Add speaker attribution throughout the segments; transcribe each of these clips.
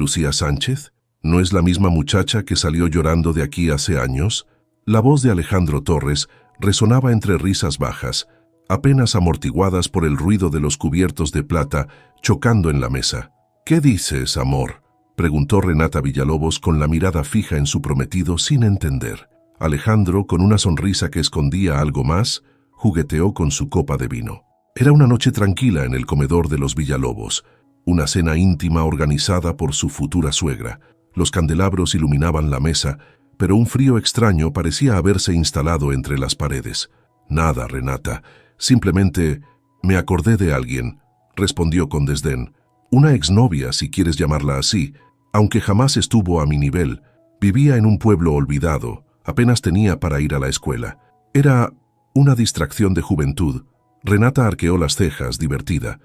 Speaker 1: ¿Lucía Sánchez? ¿No es la misma muchacha que salió llorando de aquí hace años? La voz de Alejandro Torres resonaba entre risas bajas, apenas amortiguadas por el ruido de los cubiertos de plata chocando en la mesa. «¿Qué dices, amor?», preguntó Renata Villalobos con la mirada fija en su prometido sin entender. Alejandro, con una sonrisa que escondía algo más, jugueteó con su copa de vino. Era una noche tranquila en el comedor de los Villalobos, una cena íntima organizada por su futura suegra. Los candelabros iluminaban la mesa, pero un frío extraño parecía haberse instalado entre las paredes. «Nada, Renata, simplemente me acordé de alguien», respondió con desdén. «Una exnovia, si quieres llamarla así, aunque jamás estuvo a mi nivel. Vivía en un pueblo olvidado, apenas tenía para ir a la escuela. Era una distracción de juventud». Renata arqueó las cejas, divertida.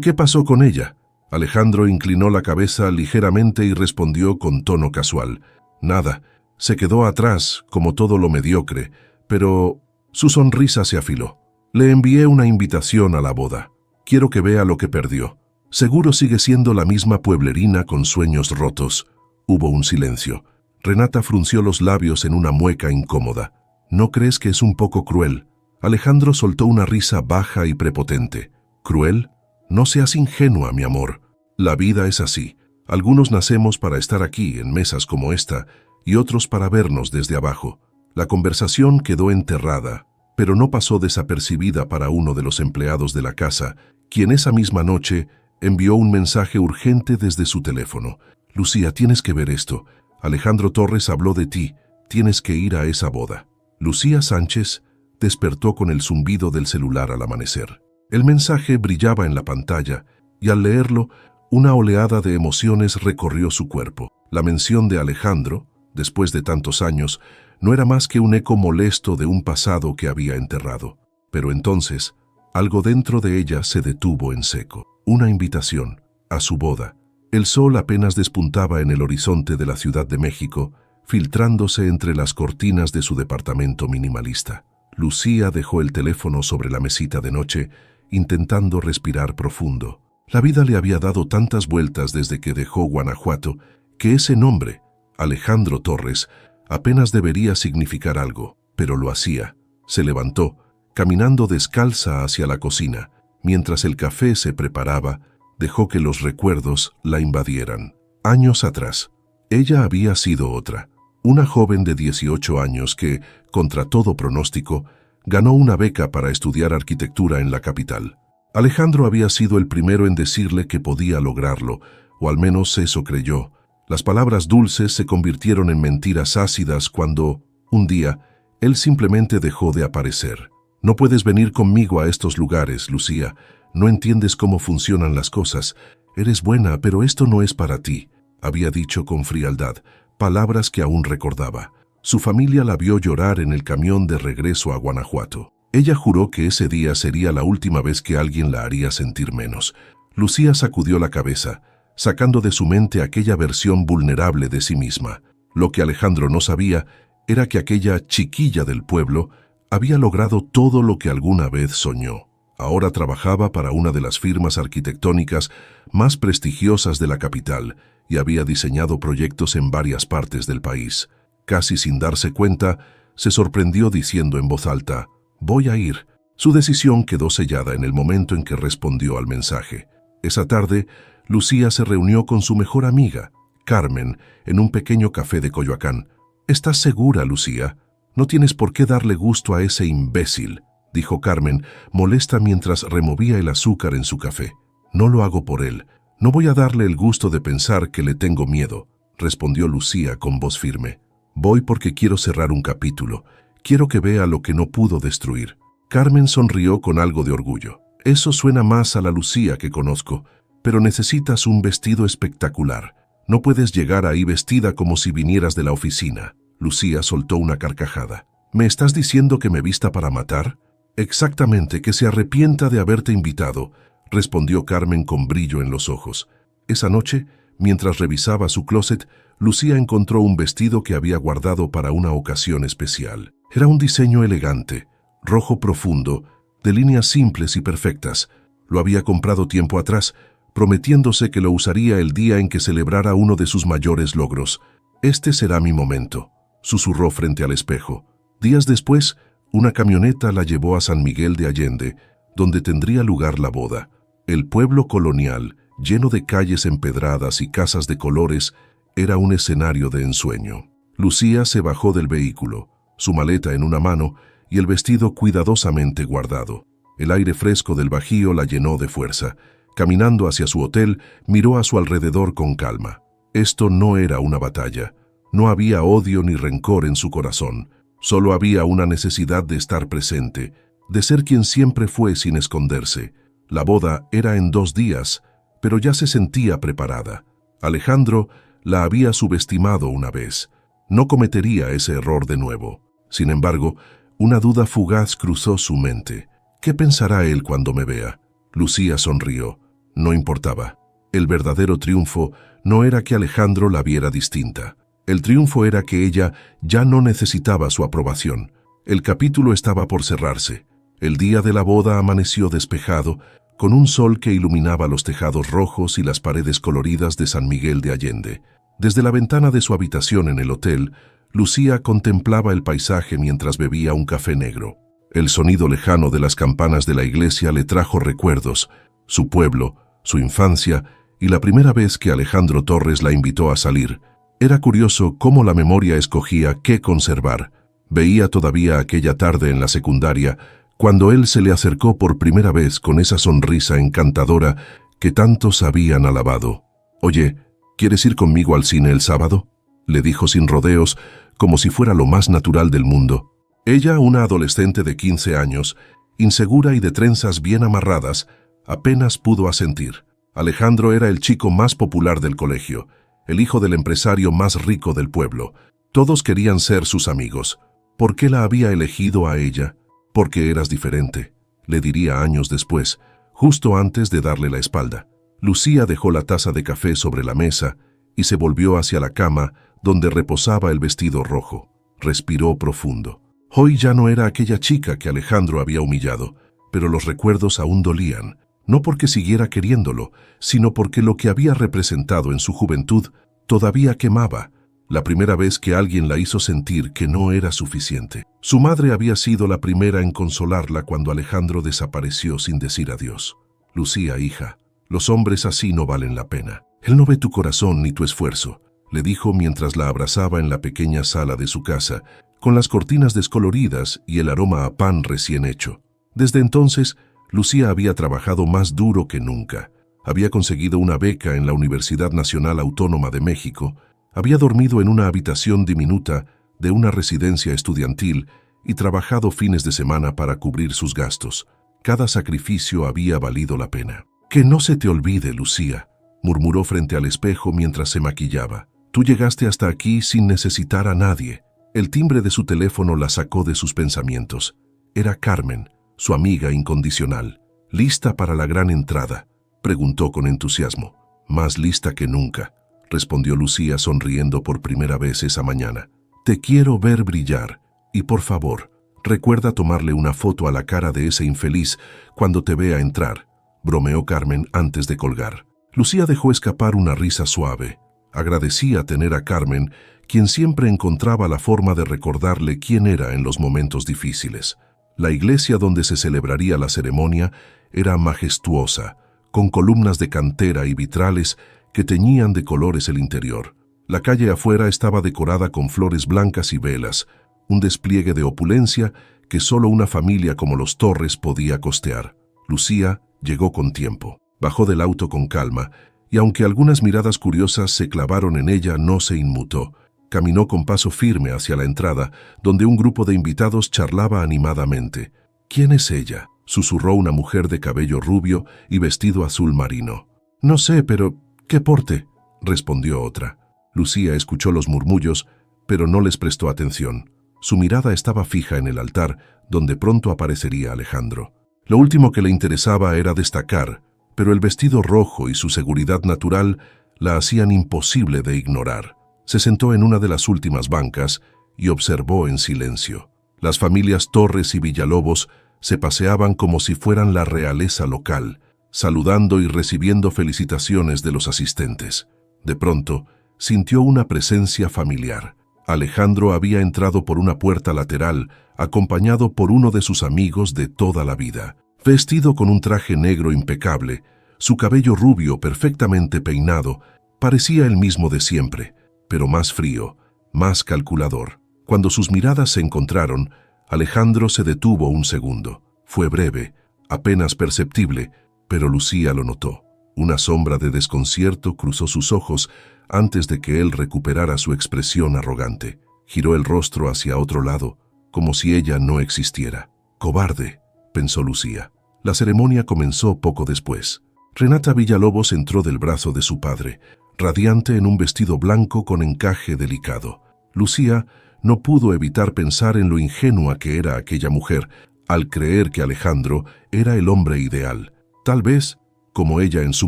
Speaker 1: «¿Qué pasó con ella?». Alejandro inclinó la cabeza ligeramente y respondió con tono casual. «Nada, se quedó atrás, como todo lo mediocre, pero…». Su sonrisa se afiló. «Le envié una invitación a la boda. Quiero que vea lo que perdió. Seguro sigue siendo la misma pueblerina con sueños rotos». Hubo un silencio. Renata frunció los labios en una mueca incómoda. «¿No crees que es un poco cruel?». Alejandro soltó una risa baja y prepotente. «¿Cruel? No seas ingenua, mi amor. La vida es así. Algunos nacemos para estar aquí, en mesas como esta, y otros para vernos desde abajo». La conversación quedó enterrada, pero no pasó desapercibida para uno de los empleados de la casa, quien esa misma noche envió un mensaje urgente desde su teléfono. «Lucía, tienes que ver esto. Alejandro Torres habló de ti. Tienes que ir a esa boda». Lucía Sánchez despertó con el zumbido del celular al amanecer. El mensaje brillaba en la pantalla, y al leerlo, una oleada de emociones recorrió su cuerpo. La mención de Alejandro, después de tantos años, no era más que un eco molesto de un pasado que había enterrado. Pero entonces, algo dentro de ella se detuvo en seco. Una invitación a su boda. El sol apenas despuntaba en el horizonte de la Ciudad de México, filtrándose entre las cortinas de su departamento minimalista. Lucía dejó el teléfono sobre la mesita de noche, intentando respirar profundo. La vida le había dado tantas vueltas desde que dejó Guanajuato, que ese nombre, Alejandro Torres, apenas debería significar algo, pero lo hacía. Se levantó, caminando descalza hacia la cocina. Mientras el café se preparaba, dejó que los recuerdos la invadieran. Años atrás, ella había sido otra, una joven de 18 años que, contra todo pronóstico, ganó una beca para estudiar arquitectura en la capital. Alejandro había sido el primero en decirle que podía lograrlo, o al menos eso creyó. Las palabras dulces se convirtieron en mentiras ácidas cuando, un día, él simplemente dejó de aparecer. «No puedes venir conmigo a estos lugares, Lucía. No entiendes cómo funcionan las cosas. Eres buena, pero esto no es para ti», había dicho con frialdad, palabras que aún recordaba. Su familia la vio llorar en el camión de regreso a Guanajuato. Ella juró que ese día sería la última vez que alguien la haría sentir menos. Lucía sacudió la cabeza, sacando de su mente aquella versión vulnerable de sí misma. Lo que Alejandro no sabía era que aquella chiquilla del pueblo había logrado todo lo que alguna vez soñó. Ahora trabajaba para una de las firmas arquitectónicas más prestigiosas de la capital y había diseñado proyectos en varias partes del país. Casi sin darse cuenta, se sorprendió diciendo en voz alta: «Voy a ir». Su decisión quedó sellada en el momento en que respondió al mensaje. Esa tarde, Lucía se reunió con su mejor amiga, Carmen, en un pequeño café de Coyoacán. «¿Estás segura, Lucía? No tienes por qué darle gusto a ese imbécil», dijo Carmen, molesta mientras removía el azúcar en su café. «No lo hago por él. No voy a darle el gusto de pensar que le tengo miedo», respondió Lucía con voz firme. «Voy porque quiero cerrar un capítulo. Quiero que vea lo que no pudo destruir». Carmen sonrió con algo de orgullo. «Eso suena más a la Lucía que conozco, pero necesitas un vestido espectacular. No puedes llegar ahí vestida como si vinieras de la oficina». Lucía soltó una carcajada. «¿Me estás diciendo que me vista para matar?». «Exactamente, que se arrepienta de haberte invitado», respondió Carmen con brillo en los ojos. Esa noche, mientras revisaba su closet, Lucía encontró un vestido que había guardado para una ocasión especial. Era un diseño elegante, rojo profundo, de líneas simples y perfectas. Lo había comprado tiempo atrás, prometiéndose que lo usaría el día en que celebrara uno de sus mayores logros. «Este será mi momento», susurró frente al espejo. Días después, una camioneta la llevó a San Miguel de Allende, donde tendría lugar la boda. El pueblo colonial, lleno de calles empedradas y casas de colores, era un escenario de ensueño. Lucía se bajó del vehículo, su maleta en una mano y el vestido cuidadosamente guardado. El aire fresco del Bajío la llenó de fuerza. Caminando hacia su hotel, miró a su alrededor con calma. Esto no era una batalla. No había odio ni rencor en su corazón. Solo había una necesidad de estar presente, de ser quien siempre fue sin esconderse. La boda era en 2 días, pero ya se sentía preparada. Alejandro la había subestimado una vez. No cometería ese error de nuevo. Sin embargo, una duda fugaz cruzó su mente. ¿Qué pensará él cuando me vea? Lucía sonrió. No importaba. El verdadero triunfo no era que Alejandro la viera distinta. El triunfo era que ella ya no necesitaba su aprobación. El capítulo estaba por cerrarse. El día de la boda amaneció despejado, con un sol que iluminaba los tejados rojos y las paredes coloridas de San Miguel de Allende. Desde la ventana de su habitación en el hotel, Lucía contemplaba el paisaje mientras bebía un café negro. El sonido lejano de las campanas de la iglesia le trajo recuerdos, su pueblo, su infancia y la primera vez que Alejandro Torres la invitó a salir. Era curioso cómo la memoria escogía qué conservar. Veía todavía aquella tarde en la secundaria, cuando él se le acercó por primera vez con esa sonrisa encantadora que tantos habían alabado. «Oye, ¿quieres ir conmigo al cine el sábado?», le dijo sin rodeos, como si fuera lo más natural del mundo. Ella, una adolescente de 15 años, insegura y de trenzas bien amarradas, apenas pudo asentir. Alejandro era el chico más popular del colegio, el hijo del empresario más rico del pueblo. Todos querían ser sus amigos. ¿Por qué la había elegido a ella? «Porque eras diferente», le diría años después, justo antes de darle la espalda. Lucía dejó la taza de café sobre la mesa y se volvió hacia la cama donde reposaba el vestido rojo. Respiró profundo. Hoy ya no era aquella chica que Alejandro había humillado, pero los recuerdos aún dolían, no porque siguiera queriéndolo, sino porque lo que había representado en su juventud todavía quemaba. La primera vez que alguien la hizo sentir que no era suficiente. Su madre había sido la primera en consolarla cuando Alejandro desapareció sin decir adiós. «Lucía, hija, los hombres así no valen la pena. Él no ve tu corazón ni tu esfuerzo», le dijo mientras la abrazaba en la pequeña sala de su casa, con las cortinas descoloridas y el aroma a pan recién hecho. Desde entonces, Lucía había trabajado más duro que nunca. Había conseguido una beca en la Universidad Nacional Autónoma de México, había dormido en una habitación diminuta de una residencia estudiantil y trabajado fines de semana para cubrir sus gastos. Cada sacrificio había valido la pena. «Que no se te olvide, Lucía», murmuró frente al espejo mientras se maquillaba. «Tú llegaste hasta aquí sin necesitar a nadie». El timbre de su teléfono la sacó de sus pensamientos. Era Carmen, su amiga incondicional. «¿Lista para la gran entrada?», preguntó con entusiasmo. «Más lista que nunca», respondió Lucía sonriendo por primera vez esa mañana. «Te quiero ver brillar, y por favor, recuerda tomarle una foto a la cara de ese infeliz cuando te vea entrar», bromeó Carmen antes de colgar. Lucía dejó escapar una risa suave. Agradecía tener a Carmen, quien siempre encontraba la forma de recordarle quién era en los momentos difíciles. La iglesia donde se celebraría la ceremonia era majestuosa, con columnas de cantera y vitrales que teñían de colores el interior. La calle afuera estaba decorada con flores blancas y velas, un despliegue de opulencia que solo una familia como los Torres podía costear. Lucía llegó con tiempo. Bajó del auto con calma, y aunque algunas miradas curiosas se clavaron en ella, no se inmutó. Caminó con paso firme hacia la entrada, donde un grupo de invitados charlaba animadamente. «¿Quién es ella?», susurró una mujer de cabello rubio y vestido azul marino. «No sé, pero ¿qué porte?», respondió otra. Lucía escuchó los murmullos, pero no les prestó atención. Su mirada estaba fija en el altar, donde pronto aparecería Alejandro. Lo último que le interesaba era destacar, pero el vestido rojo y su seguridad natural la hacían imposible de ignorar. Se sentó en una de las últimas bancas y observó en silencio. Las familias Torres y Villalobos se paseaban como si fueran la realeza local. saludando y recibiendo felicitaciones de los asistentes. De pronto, sintió una presencia familiar. Alejandro había entrado por una puerta lateral, acompañado por uno de sus amigos de toda la vida. Vestido con un traje negro impecable, su cabello rubio perfectamente peinado, parecía el mismo de siempre, pero más frío, más calculador. Cuando sus miradas se encontraron, Alejandro se detuvo un segundo. Fue breve, apenas perceptible, pero Lucía lo notó. Una sombra de desconcierto cruzó sus ojos antes de que él recuperara su expresión arrogante. Giró el rostro hacia otro lado, como si ella no existiera. «Cobarde», pensó Lucía. La ceremonia comenzó poco después. Renata Villalobos entró del brazo de su padre, radiante en un vestido blanco con encaje delicado. Lucía no pudo evitar pensar en lo ingenua que era aquella mujer al creer que Alejandro era el hombre ideal. Tal vez, como ella en su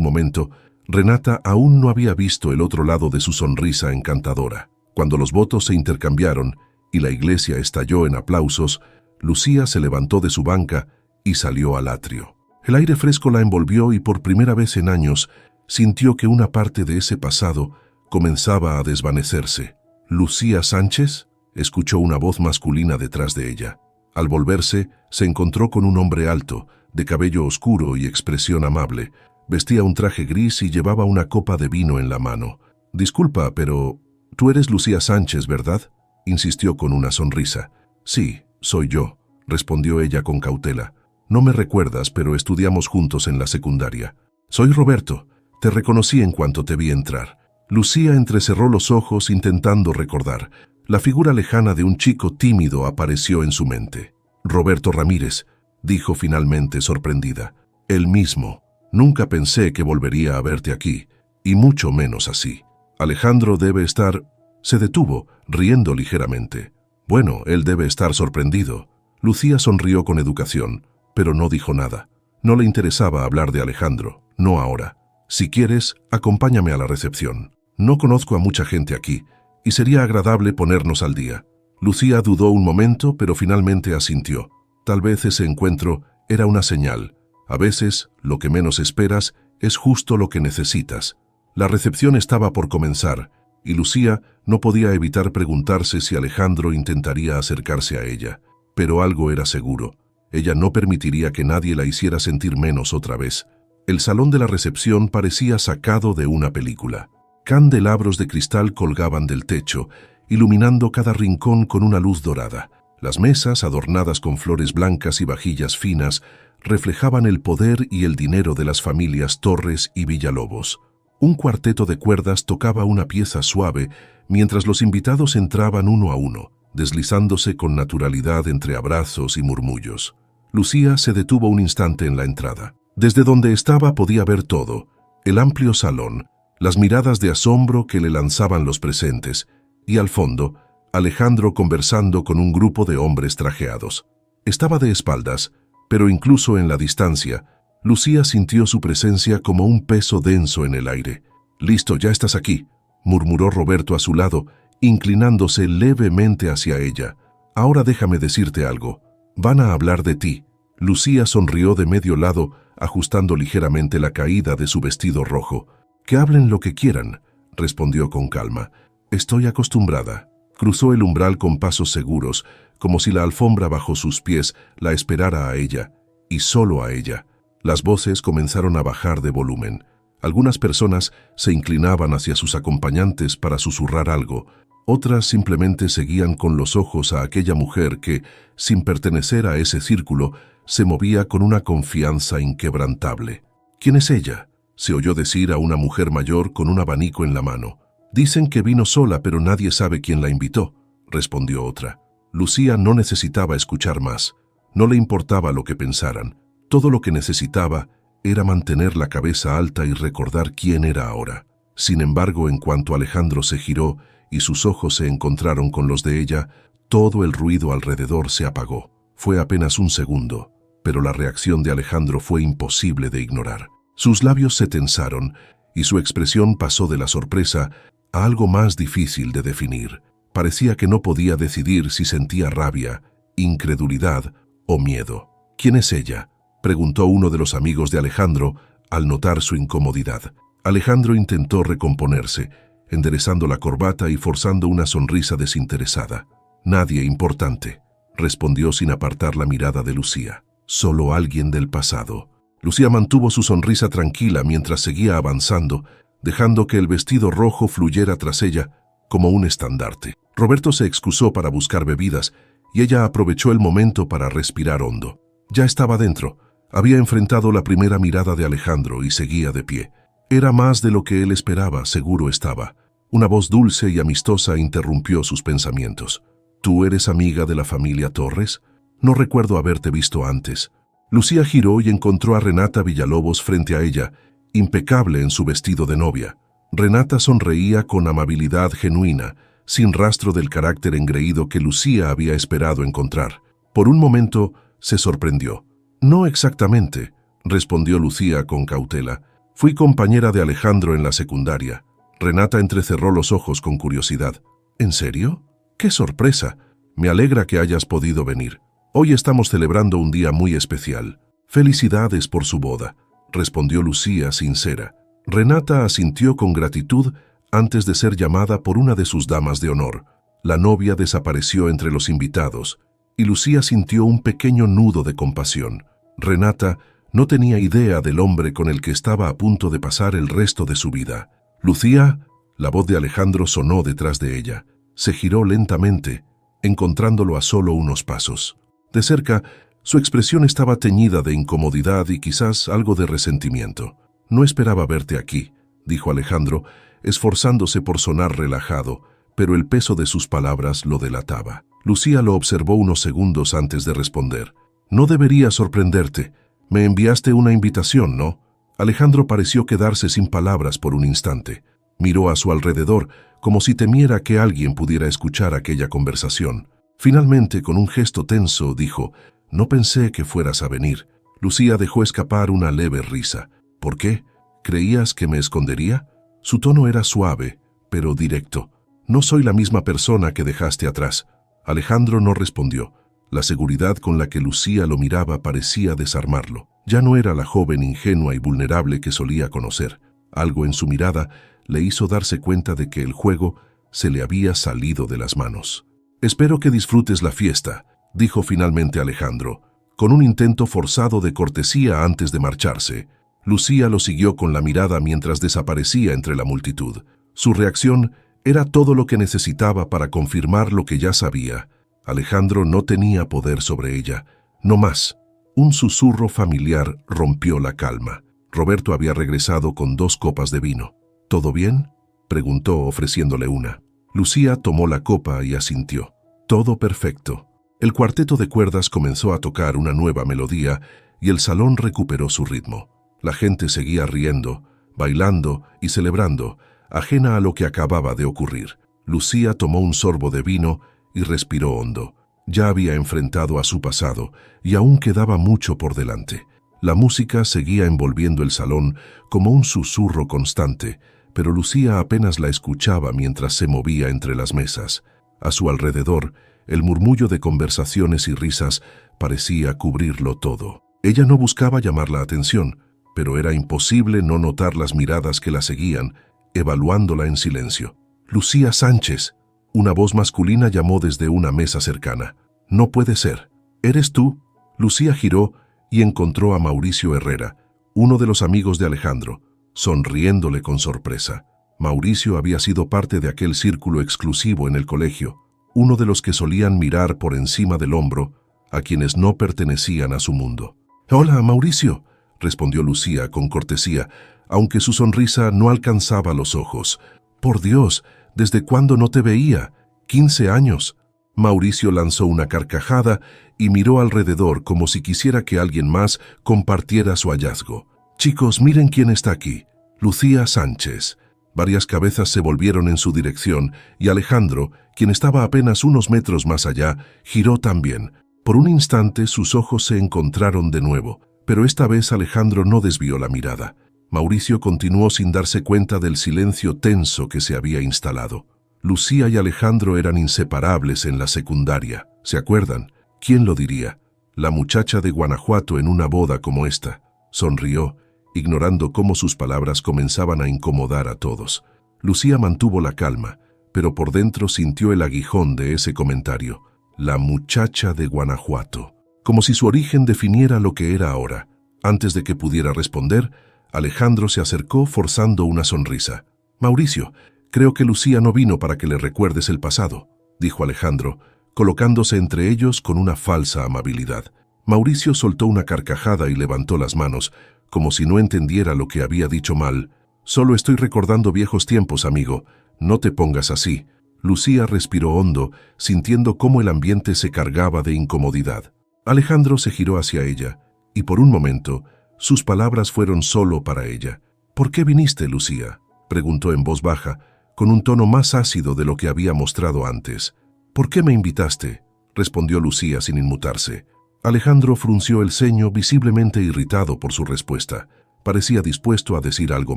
Speaker 1: momento, Renata aún no había visto el otro lado de su sonrisa encantadora. Cuando los votos se intercambiaron y la iglesia estalló en aplausos, Lucía se levantó de su banca y salió al atrio. El aire fresco la envolvió y por primera vez en años sintió que una parte de ese pasado comenzaba a desvanecerse. «¿Lucía Sánchez?», escuchó una voz masculina detrás de ella. Al volverse, se encontró con un hombre alto, de cabello oscuro y expresión amable. Vestía un traje gris y llevaba una copa de vino en la mano. «Disculpa, pero tú eres Lucía Sánchez, ¿verdad?», insistió con una sonrisa. «Sí, soy yo», respondió ella con cautela. «No me recuerdas, pero estudiamos juntos en la secundaria. Soy Roberto. Te reconocí en cuanto te vi entrar». Lucía entrecerró los ojos intentando recordar. La figura lejana de un chico tímido apareció en su mente. «Roberto Ramírez», dijo finalmente sorprendida. «El mismo. Nunca pensé que volvería a verte aquí, y mucho menos así. Alejandro debe estar...». Se detuvo, riendo ligeramente. «Bueno, él debe estar sorprendido». Lucía sonrió con educación, pero no dijo nada. No le interesaba hablar de Alejandro, no ahora. «Si quieres, acompáñame a la recepción. No conozco a mucha gente aquí, y sería agradable ponernos al día». Lucía dudó un momento, pero finalmente asintió. Tal vez ese encuentro era una señal. A veces, lo que menos esperas es justo lo que necesitas. La recepción estaba por comenzar, y Lucía no podía evitar preguntarse si Alejandro intentaría acercarse a ella. Pero algo era seguro. Ella no permitiría que nadie la hiciera sentir menos otra vez. El salón de la recepción parecía sacado de una película. Candelabros de cristal colgaban del techo, iluminando cada rincón con una luz dorada. Las mesas, adornadas con flores blancas y vajillas finas, reflejaban el poder y el dinero de las familias Torres y Villalobos. Un cuarteto de cuerdas tocaba una pieza suave, mientras los invitados entraban uno a uno, deslizándose con naturalidad entre abrazos y murmullos. Lucía se detuvo un instante en la entrada. Desde donde estaba podía ver todo: el amplio salón, las miradas de asombro que le lanzaban los presentes, y al fondo, Alejandro conversando con un grupo de hombres trajeados. Estaba de espaldas, pero incluso en la distancia, Lucía sintió su presencia como un peso denso en el aire. «Listo, ya estás aquí», murmuró Roberto a su lado, inclinándose levemente hacia ella. «Ahora déjame decirte algo. Van a hablar de ti». Lucía sonrió de medio lado, ajustando ligeramente la caída de su vestido rojo. «Que hablen lo que quieran», respondió con calma. «Estoy acostumbrada». Cruzó el umbral con pasos seguros, como si la alfombra bajo sus pies la esperara a ella, y solo a ella. Las voces comenzaron a bajar de volumen. Algunas personas se inclinaban hacia sus acompañantes para susurrar algo. Otras simplemente seguían con los ojos a aquella mujer que, sin pertenecer a ese círculo, se movía con una confianza inquebrantable. «¿Quién es ella?», se oyó decir a una mujer mayor con un abanico en la mano. «Dicen que vino sola, pero nadie sabe quién la invitó», respondió otra. Lucía no necesitaba escuchar más. No le importaba lo que pensaran. Todo lo que necesitaba era mantener la cabeza alta y recordar quién era ahora. Sin embargo, en cuanto Alejandro se giró y sus ojos se encontraron con los de ella, todo el ruido alrededor se apagó. Fue apenas un segundo, pero la reacción de Alejandro fue imposible de ignorar. Sus labios se tensaron y su expresión pasó de la sorpresa a algo más difícil de definir. Parecía que no podía decidir si sentía rabia, incredulidad o miedo. «¿Quién es ella?», preguntó uno de los amigos de Alejandro, al notar su incomodidad. Alejandro intentó recomponerse, enderezando la corbata y forzando una sonrisa desinteresada. «Nadie importante», respondió sin apartar la mirada de Lucía. «Solo alguien del pasado». Lucía mantuvo su sonrisa tranquila mientras seguía avanzando, dejando que el vestido rojo fluyera tras ella como un estandarte. Roberto se excusó para buscar bebidas y ella aprovechó el momento para respirar hondo. Ya estaba dentro. Había enfrentado la primera mirada de Alejandro y seguía de pie. Era más de lo que él esperaba, seguro estaba. Una voz dulce y amistosa interrumpió sus pensamientos. «¿Tú eres amiga de la familia Torres? No recuerdo haberte visto antes». Lucía giró y encontró a Renata Villalobos frente a ella, impecable en su vestido de novia. Renata sonreía con amabilidad genuina, sin rastro del carácter engreído que Lucía había esperado encontrar. Por un momento se sorprendió. «No exactamente», respondió Lucía con cautela. «Fui compañera de Alejandro en la secundaria». Renata entrecerró los ojos con curiosidad. «¿En serio? ¡Qué sorpresa! Me alegra que hayas podido venir. Hoy estamos celebrando un día muy especial». «Felicidades por su boda», respondió Lucía sincera. Renata asintió con gratitud antes de ser llamada por una de sus damas de honor. La novia desapareció entre los invitados y Lucía sintió un pequeño nudo de compasión. Renata no tenía idea del hombre con el que estaba a punto de pasar el resto de su vida. «Lucía», la voz de Alejandro sonó detrás de ella. Se giró lentamente, encontrándolo a solo unos pasos. De cerca, su expresión estaba teñida de incomodidad y quizás algo de resentimiento. «No esperaba verte aquí», dijo Alejandro, esforzándose por sonar relajado, pero el peso de sus palabras lo delataba. Lucía lo observó unos segundos antes de responder. «No debería sorprenderte. Me enviaste una invitación, ¿no?» Alejandro pareció quedarse sin palabras por un instante. Miró a su alrededor, como si temiera que alguien pudiera escuchar aquella conversación. Finalmente, con un gesto tenso, dijo: «No pensé que fueras a venir». Lucía dejó escapar una leve risa. «¿Por qué? ¿Creías que me escondería?» Su tono era suave, pero directo. «No soy la misma persona que dejaste atrás». Alejandro no respondió. La seguridad con la que Lucía lo miraba parecía desarmarlo. Ya no era la joven ingenua y vulnerable que solía conocer. Algo en su mirada le hizo darse cuenta de que el juego se le había salido de las manos. «Espero que disfrutes la fiesta», dijo finalmente Alejandro, con un intento forzado de cortesía antes de marcharse. Lucía lo siguió con la mirada mientras desaparecía entre la multitud. Su reacción era todo lo que necesitaba para confirmar lo que ya sabía. Alejandro no tenía poder sobre ella, no más. Un susurro familiar rompió la calma. Roberto había regresado con 2 copas de vino. «¿Todo bien?», preguntó ofreciéndole una. Lucía tomó la copa y asintió. «Todo perfecto». El cuarteto de cuerdas comenzó a tocar una nueva melodía y el salón recuperó su ritmo. La gente seguía riendo, bailando y celebrando, ajena a lo que acababa de ocurrir. Lucía tomó un sorbo de vino y respiró hondo. Ya había enfrentado a su pasado y aún quedaba mucho por delante. La música seguía envolviendo el salón como un susurro constante, pero Lucía apenas la escuchaba mientras se movía entre las mesas. A su alrededor, el murmullo de conversaciones y risas parecía cubrirlo todo. Ella no buscaba llamar la atención, pero era imposible no notar las miradas que la seguían, evaluándola en silencio. «Lucía Sánchez», una voz masculina llamó desde una mesa cercana. «No puede ser. ¿Eres tú?» Lucía giró y encontró a Mauricio Herrera, uno de los amigos de Alejandro, sonriéndole con sorpresa. Mauricio había sido parte de aquel círculo exclusivo en el colegio, uno de los que solían mirar por encima del hombro a quienes no pertenecían a su mundo. «Hola, Mauricio», respondió Lucía con cortesía, aunque su sonrisa no alcanzaba los ojos. «Por Dios, ¿desde cuándo no te veía? 15 años». Mauricio lanzó una carcajada y miró alrededor como si quisiera que alguien más compartiera su hallazgo. «Chicos, miren quién está aquí. Lucía Sánchez». Varias cabezas se volvieron en su dirección y Alejandro, quien estaba apenas unos metros más allá, giró también. Por un instante sus ojos se encontraron de nuevo, pero esta vez Alejandro no desvió la mirada. Mauricio continuó sin darse cuenta del silencio tenso que se había instalado. Lucía y Alejandro eran inseparables en la secundaria. ¿Se acuerdan? ¿Quién lo diría? La muchacha de Guanajuato en una boda como esta. Sonrió ignorando cómo sus palabras comenzaban a incomodar a todos. Lucía mantuvo la calma, pero por dentro sintió el aguijón de ese comentario. La muchacha de Guanajuato. Como si su origen definiera lo que era ahora. Antes de que pudiera responder, Alejandro se acercó forzando una sonrisa. «Mauricio, creo que Lucía no vino para que le recuerdes el pasado», dijo Alejandro, colocándose entre ellos con una falsa amabilidad. Mauricio soltó una carcajada y levantó las manos, como si no entendiera lo que había dicho mal. «Solo estoy recordando viejos tiempos, amigo. No te pongas así». Lucía respiró hondo, sintiendo cómo el ambiente se cargaba de incomodidad. Alejandro se giró hacia ella, y por un momento, sus palabras fueron solo para ella. «¿Por qué viniste, Lucía?», preguntó en voz baja, con un tono más ácido de lo que había mostrado antes. «¿Por qué me invitaste?», respondió Lucía sin inmutarse. Alejandro frunció el ceño, visiblemente irritado por su respuesta. Parecía dispuesto a decir algo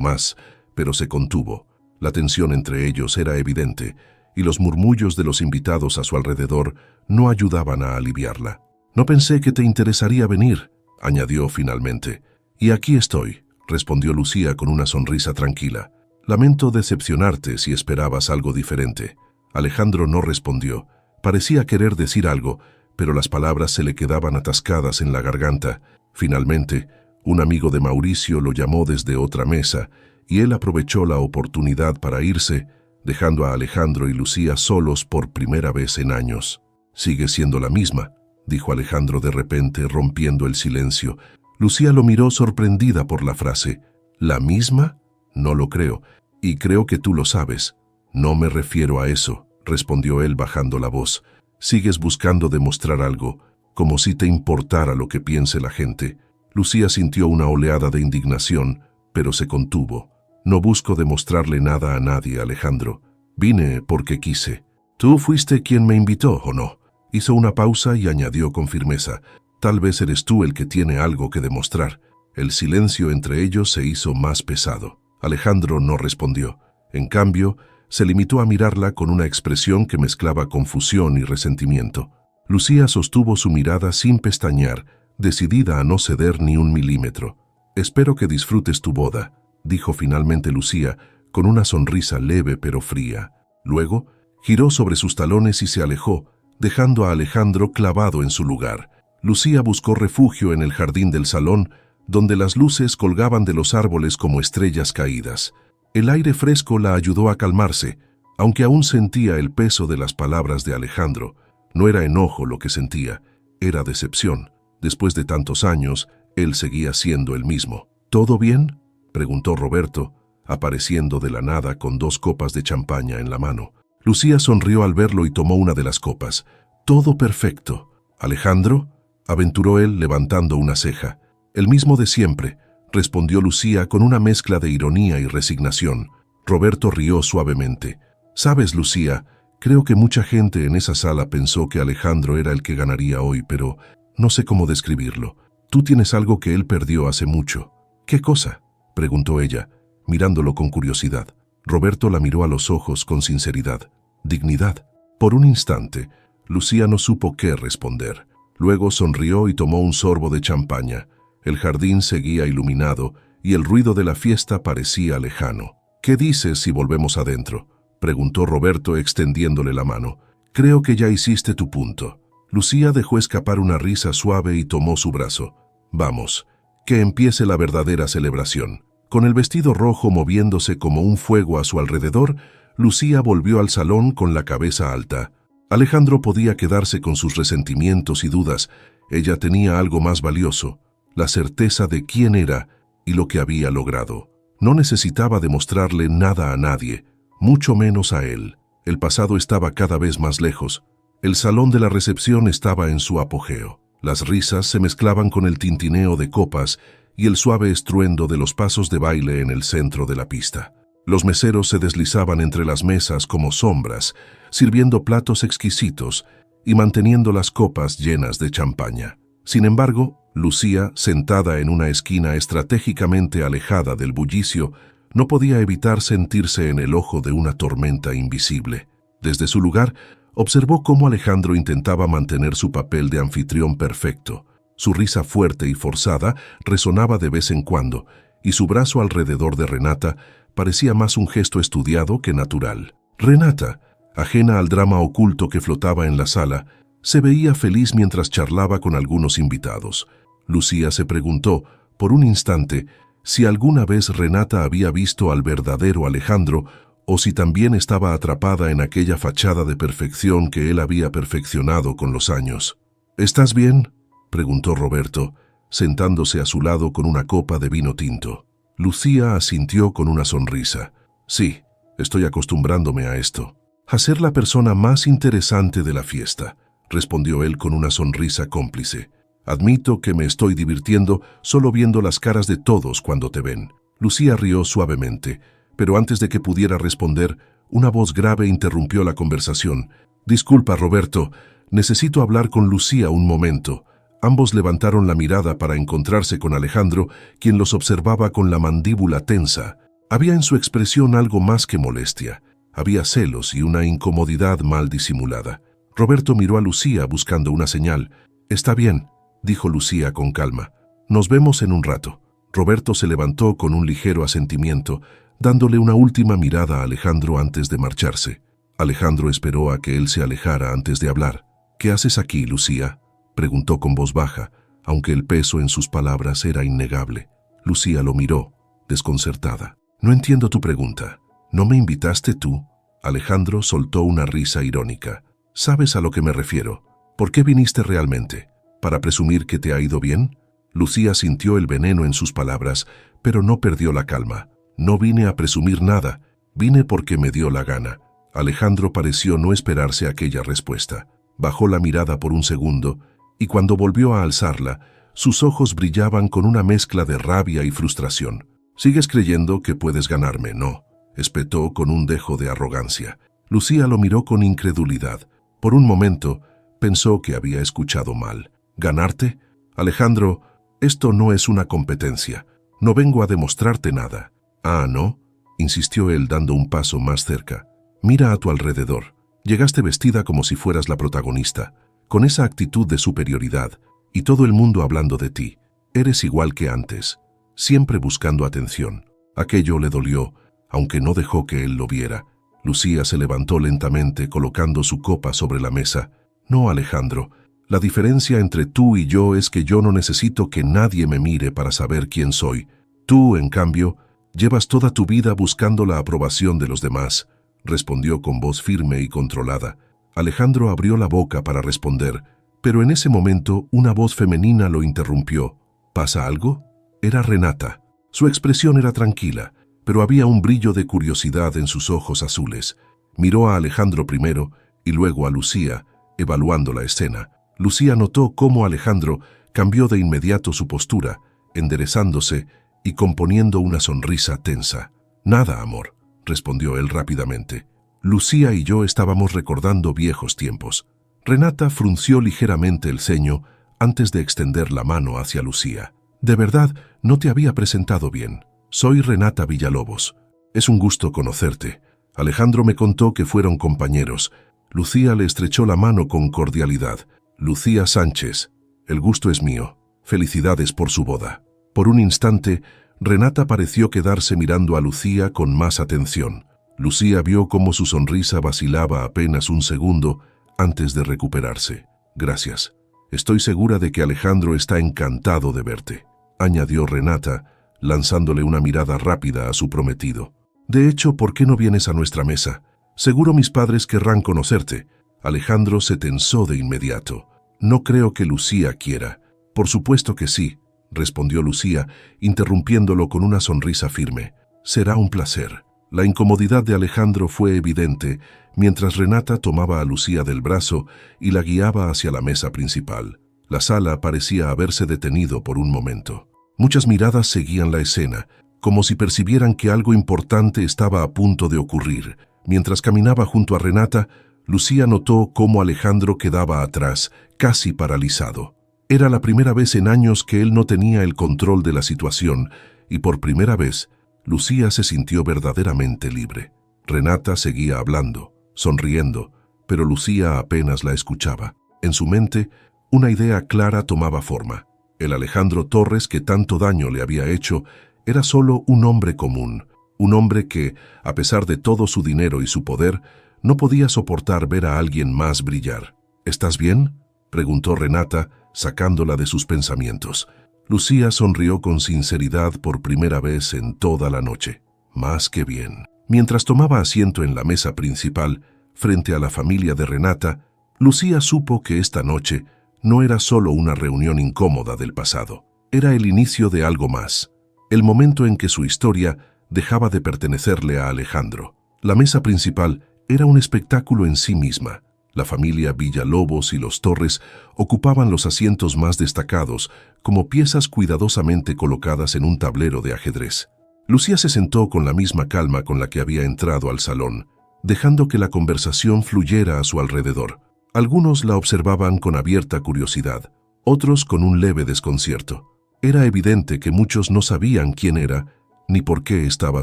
Speaker 1: más, pero se contuvo. La tensión entre ellos era evidente, y los murmullos de los invitados a su alrededor no ayudaban a aliviarla. «No pensé que te interesaría venir», añadió finalmente. «Y aquí estoy», respondió Lucía con una sonrisa tranquila. «Lamento decepcionarte si esperabas algo diferente». Alejandro no respondió. Parecía querer decir algo, pero las palabras se le quedaban atascadas en la garganta. Finalmente, un amigo de Mauricio lo llamó desde otra mesa, y él aprovechó la oportunidad para irse, dejando a Alejandro y Lucía solos por primera vez en años. «Sigue siendo la misma», dijo Alejandro de repente, rompiendo el silencio. Lucía lo miró sorprendida por la frase. «¿La misma? No lo creo, y creo que tú lo sabes». «No me refiero a eso», respondió él bajando la voz. «Sigues buscando demostrar algo, como si te importara lo que piense la gente». Lucía sintió una oleada de indignación, pero se contuvo. «No busco demostrarle nada a nadie, Alejandro. Vine porque quise». «¿Tú fuiste quien me invitó, o no?». Hizo una pausa y añadió con firmeza. «Tal vez eres tú el que tiene algo que demostrar». El silencio entre ellos se hizo más pesado. Alejandro no respondió. En cambio, se limitó a mirarla con una expresión que mezclaba confusión y resentimiento. Lucía sostuvo su mirada sin pestañear, decidida a no ceder ni un milímetro. «Espero que disfrutes tu boda», dijo finalmente Lucía, con una sonrisa leve pero fría. Luego, giró sobre sus talones y se alejó, dejando a Alejandro clavado en su lugar. Lucía buscó refugio en el jardín del salón, donde las luces colgaban de los árboles como estrellas caídas. El aire fresco la ayudó a calmarse, aunque aún sentía el peso de las palabras de Alejandro. No era enojo lo que sentía, era decepción. Después de tantos años, él seguía siendo el mismo. «¿Todo bien?», preguntó Roberto, apareciendo de la nada con 2 copas de champaña en la mano. Lucía sonrió al verlo y tomó una de las copas. «Todo perfecto». «¿Alejandro?», aventuró él levantando una ceja. «El mismo de siempre», respondió Lucía con una mezcla de ironía y resignación. Roberto rió suavemente. «Sabes, Lucía, creo que mucha gente en esa sala pensó que Alejandro era el que ganaría hoy, pero no sé cómo describirlo. Tú tienes algo que él perdió hace mucho». «¿Qué cosa?», preguntó ella, mirándolo con curiosidad. Roberto la miró a los ojos con sinceridad. «Dignidad». Por un instante, Lucía no supo qué responder. Luego sonrió y tomó un sorbo de champaña. El jardín seguía iluminado y el ruido de la fiesta parecía lejano. «¿Qué dices si volvemos adentro?», preguntó Roberto extendiéndole la mano. «Creo que ya hiciste tu punto». Lucía dejó escapar una risa suave y tomó su brazo. «Vamos, que empiece la verdadera celebración». Con el vestido rojo moviéndose como un fuego a su alrededor, Lucía volvió al salón con la cabeza alta. Alejandro podía quedarse con sus resentimientos y dudas. Ella tenía algo más valioso, la certeza de quién era y lo que había logrado. No necesitaba demostrarle nada a nadie, mucho menos a él. El pasado estaba cada vez más lejos. El salón de la recepción estaba en su apogeo. Las risas se mezclaban con el tintineo de copas y el suave estruendo de los pasos de baile en el centro de la pista. Los meseros se deslizaban entre las mesas como sombras, sirviendo platos exquisitos y manteniendo las copas llenas de champaña. Sin embargo, Lucía, sentada en una esquina estratégicamente alejada del bullicio, no podía evitar sentirse en el ojo de una tormenta invisible. Desde su lugar, observó cómo Alejandro intentaba mantener su papel de anfitrión perfecto. Su risa fuerte y forzada resonaba de vez en cuando, y su brazo alrededor de Renata parecía más un gesto estudiado que natural. Renata, ajena al drama oculto que flotaba en la sala, se veía feliz mientras charlaba con algunos invitados. Lucía se preguntó, por un instante, si alguna vez Renata había visto al verdadero Alejandro o si también estaba atrapada en aquella fachada de perfección que él había perfeccionado con los años. «¿Estás bien?», preguntó Roberto, sentándose a su lado con una copa de vino tinto. Lucía asintió con una sonrisa. «Sí, estoy acostumbrándome a esto». «A ser la persona más interesante de la fiesta», respondió él con una sonrisa cómplice. «Admito que me estoy divirtiendo solo viendo las caras de todos cuando te ven». Lucía rió suavemente, pero antes de que pudiera responder, una voz grave interrumpió la conversación. «Disculpa, Roberto, necesito hablar con Lucía un momento». Ambos levantaron la mirada para encontrarse con Alejandro, quien los observaba con la mandíbula tensa. Había en su expresión algo más que molestia. Había celos y una incomodidad mal disimulada. Roberto miró a Lucía buscando una señal. «Está bien», dijo Lucía con calma. «Nos vemos en un rato». Roberto se levantó con un ligero asentimiento, dándole una última mirada a Alejandro antes de marcharse. Alejandro esperó a que él se alejara antes de hablar. «¿Qué haces aquí, Lucía?», preguntó con voz baja, aunque el peso en sus palabras era innegable. Lucía lo miró, desconcertada. «No entiendo tu pregunta. ¿No me invitaste tú?». Alejandro soltó una risa irónica. «¿Sabes a lo que me refiero? ¿Por qué viniste realmente? ¿Para presumir que te ha ido bien?». Lucía sintió el veneno en sus palabras, pero no perdió la calma. «No vine a presumir nada. Vine porque me dio la gana». Alejandro pareció no esperarse aquella respuesta. Bajó la mirada por un segundo, y cuando volvió a alzarla, sus ojos brillaban con una mezcla de rabia y frustración. «Sigues creyendo que puedes ganarme, ¿no?», espetó con un dejo de arrogancia. Lucía lo miró con incredulidad. Por un momento, pensó que había escuchado mal. «¿Ganarte? Alejandro, esto no es una competencia. No vengo a demostrarte nada». «Ah, ¿no?», insistió él dando un paso más cerca. «Mira a tu alrededor. Llegaste vestida como si fueras la protagonista, con esa actitud de superioridad, y todo el mundo hablando de ti. Eres igual que antes, siempre buscando atención». Aquello le dolió, aunque no dejó que él lo viera. Lucía se levantó lentamente, colocando su copa sobre la mesa. «No, Alejandro, la diferencia entre tú y yo es que yo no necesito que nadie me mire para saber quién soy. Tú, en cambio, llevas toda tu vida buscando la aprobación de los demás», respondió con voz firme y controlada. Alejandro abrió la boca para responder, pero en ese momento una voz femenina lo interrumpió. «¿Pasa algo?». Era Renata. Su expresión era tranquila, pero había un brillo de curiosidad en sus ojos azules. Miró a Alejandro primero y luego a Lucía, evaluando la escena. Lucía notó cómo Alejandro cambió de inmediato su postura, enderezándose y componiendo una sonrisa tensa. «Nada, amor», respondió él rápidamente. «Lucía y yo estábamos recordando viejos tiempos». Renata frunció ligeramente el ceño antes de extender la mano hacia Lucía. «De verdad, no te había presentado bien. Soy Renata Villalobos. Es un gusto conocerte. Alejandro me contó que fueron compañeros». Lucía le estrechó la mano con cordialidad. «Lucía Sánchez, el gusto es mío. Felicidades por su boda». Por un instante, Renata pareció quedarse mirando a Lucía con más atención. Lucía vio cómo su sonrisa vacilaba apenas un segundo antes de recuperarse. «Gracias. Estoy segura de que Alejandro está encantado de verte», añadió Renata, lanzándole una mirada rápida a su prometido. «De hecho, ¿por qué no vienes a nuestra mesa? Seguro mis padres querrán conocerte». Alejandro se tensó de inmediato. «No creo que Lucía quiera». «Por supuesto que sí», respondió Lucía, interrumpiéndolo con una sonrisa firme. «Será un placer». La incomodidad de Alejandro fue evidente mientras Renata tomaba a Lucía del brazo y la guiaba hacia la mesa principal. La sala parecía haberse detenido por un momento. Muchas miradas seguían la escena, como si percibieran que algo importante estaba a punto de ocurrir. Mientras caminaba junto a Renata, Lucía notó cómo Alejandro quedaba atrás, casi paralizado. Era la primera vez en años que él no tenía el control de la situación, y por primera vez, Lucía se sintió verdaderamente libre. Renata seguía hablando, sonriendo, pero Lucía apenas la escuchaba. En su mente, una idea clara tomaba forma. El Alejandro Torres que tanto daño le había hecho Era solo un hombre común, un hombre que, a pesar de todo su dinero y su poder, no podía soportar ver a alguien más brillar. ¿Estás bien?, preguntó Renata, sacándola de sus pensamientos. Lucía sonrió con sinceridad por primera vez en toda la noche. Más que bien. Mientras tomaba asiento en la mesa principal, frente a la familia de Renata, Lucía supo que esta noche no era solo una reunión incómoda del pasado. Era el inicio de algo más, el momento en que su historia dejaba de pertenecerle a Alejandro. La mesa principal era un espectáculo en sí misma. La familia Villalobos y los Torres ocupaban los asientos más destacados, como piezas cuidadosamente colocadas en un tablero de ajedrez. Lucía se sentó con la misma calma con la que había entrado al salón, dejando que la conversación fluyera a su alrededor. Algunos la observaban con abierta curiosidad, otros con un leve desconcierto. Era evidente que muchos no sabían quién era ni por qué estaba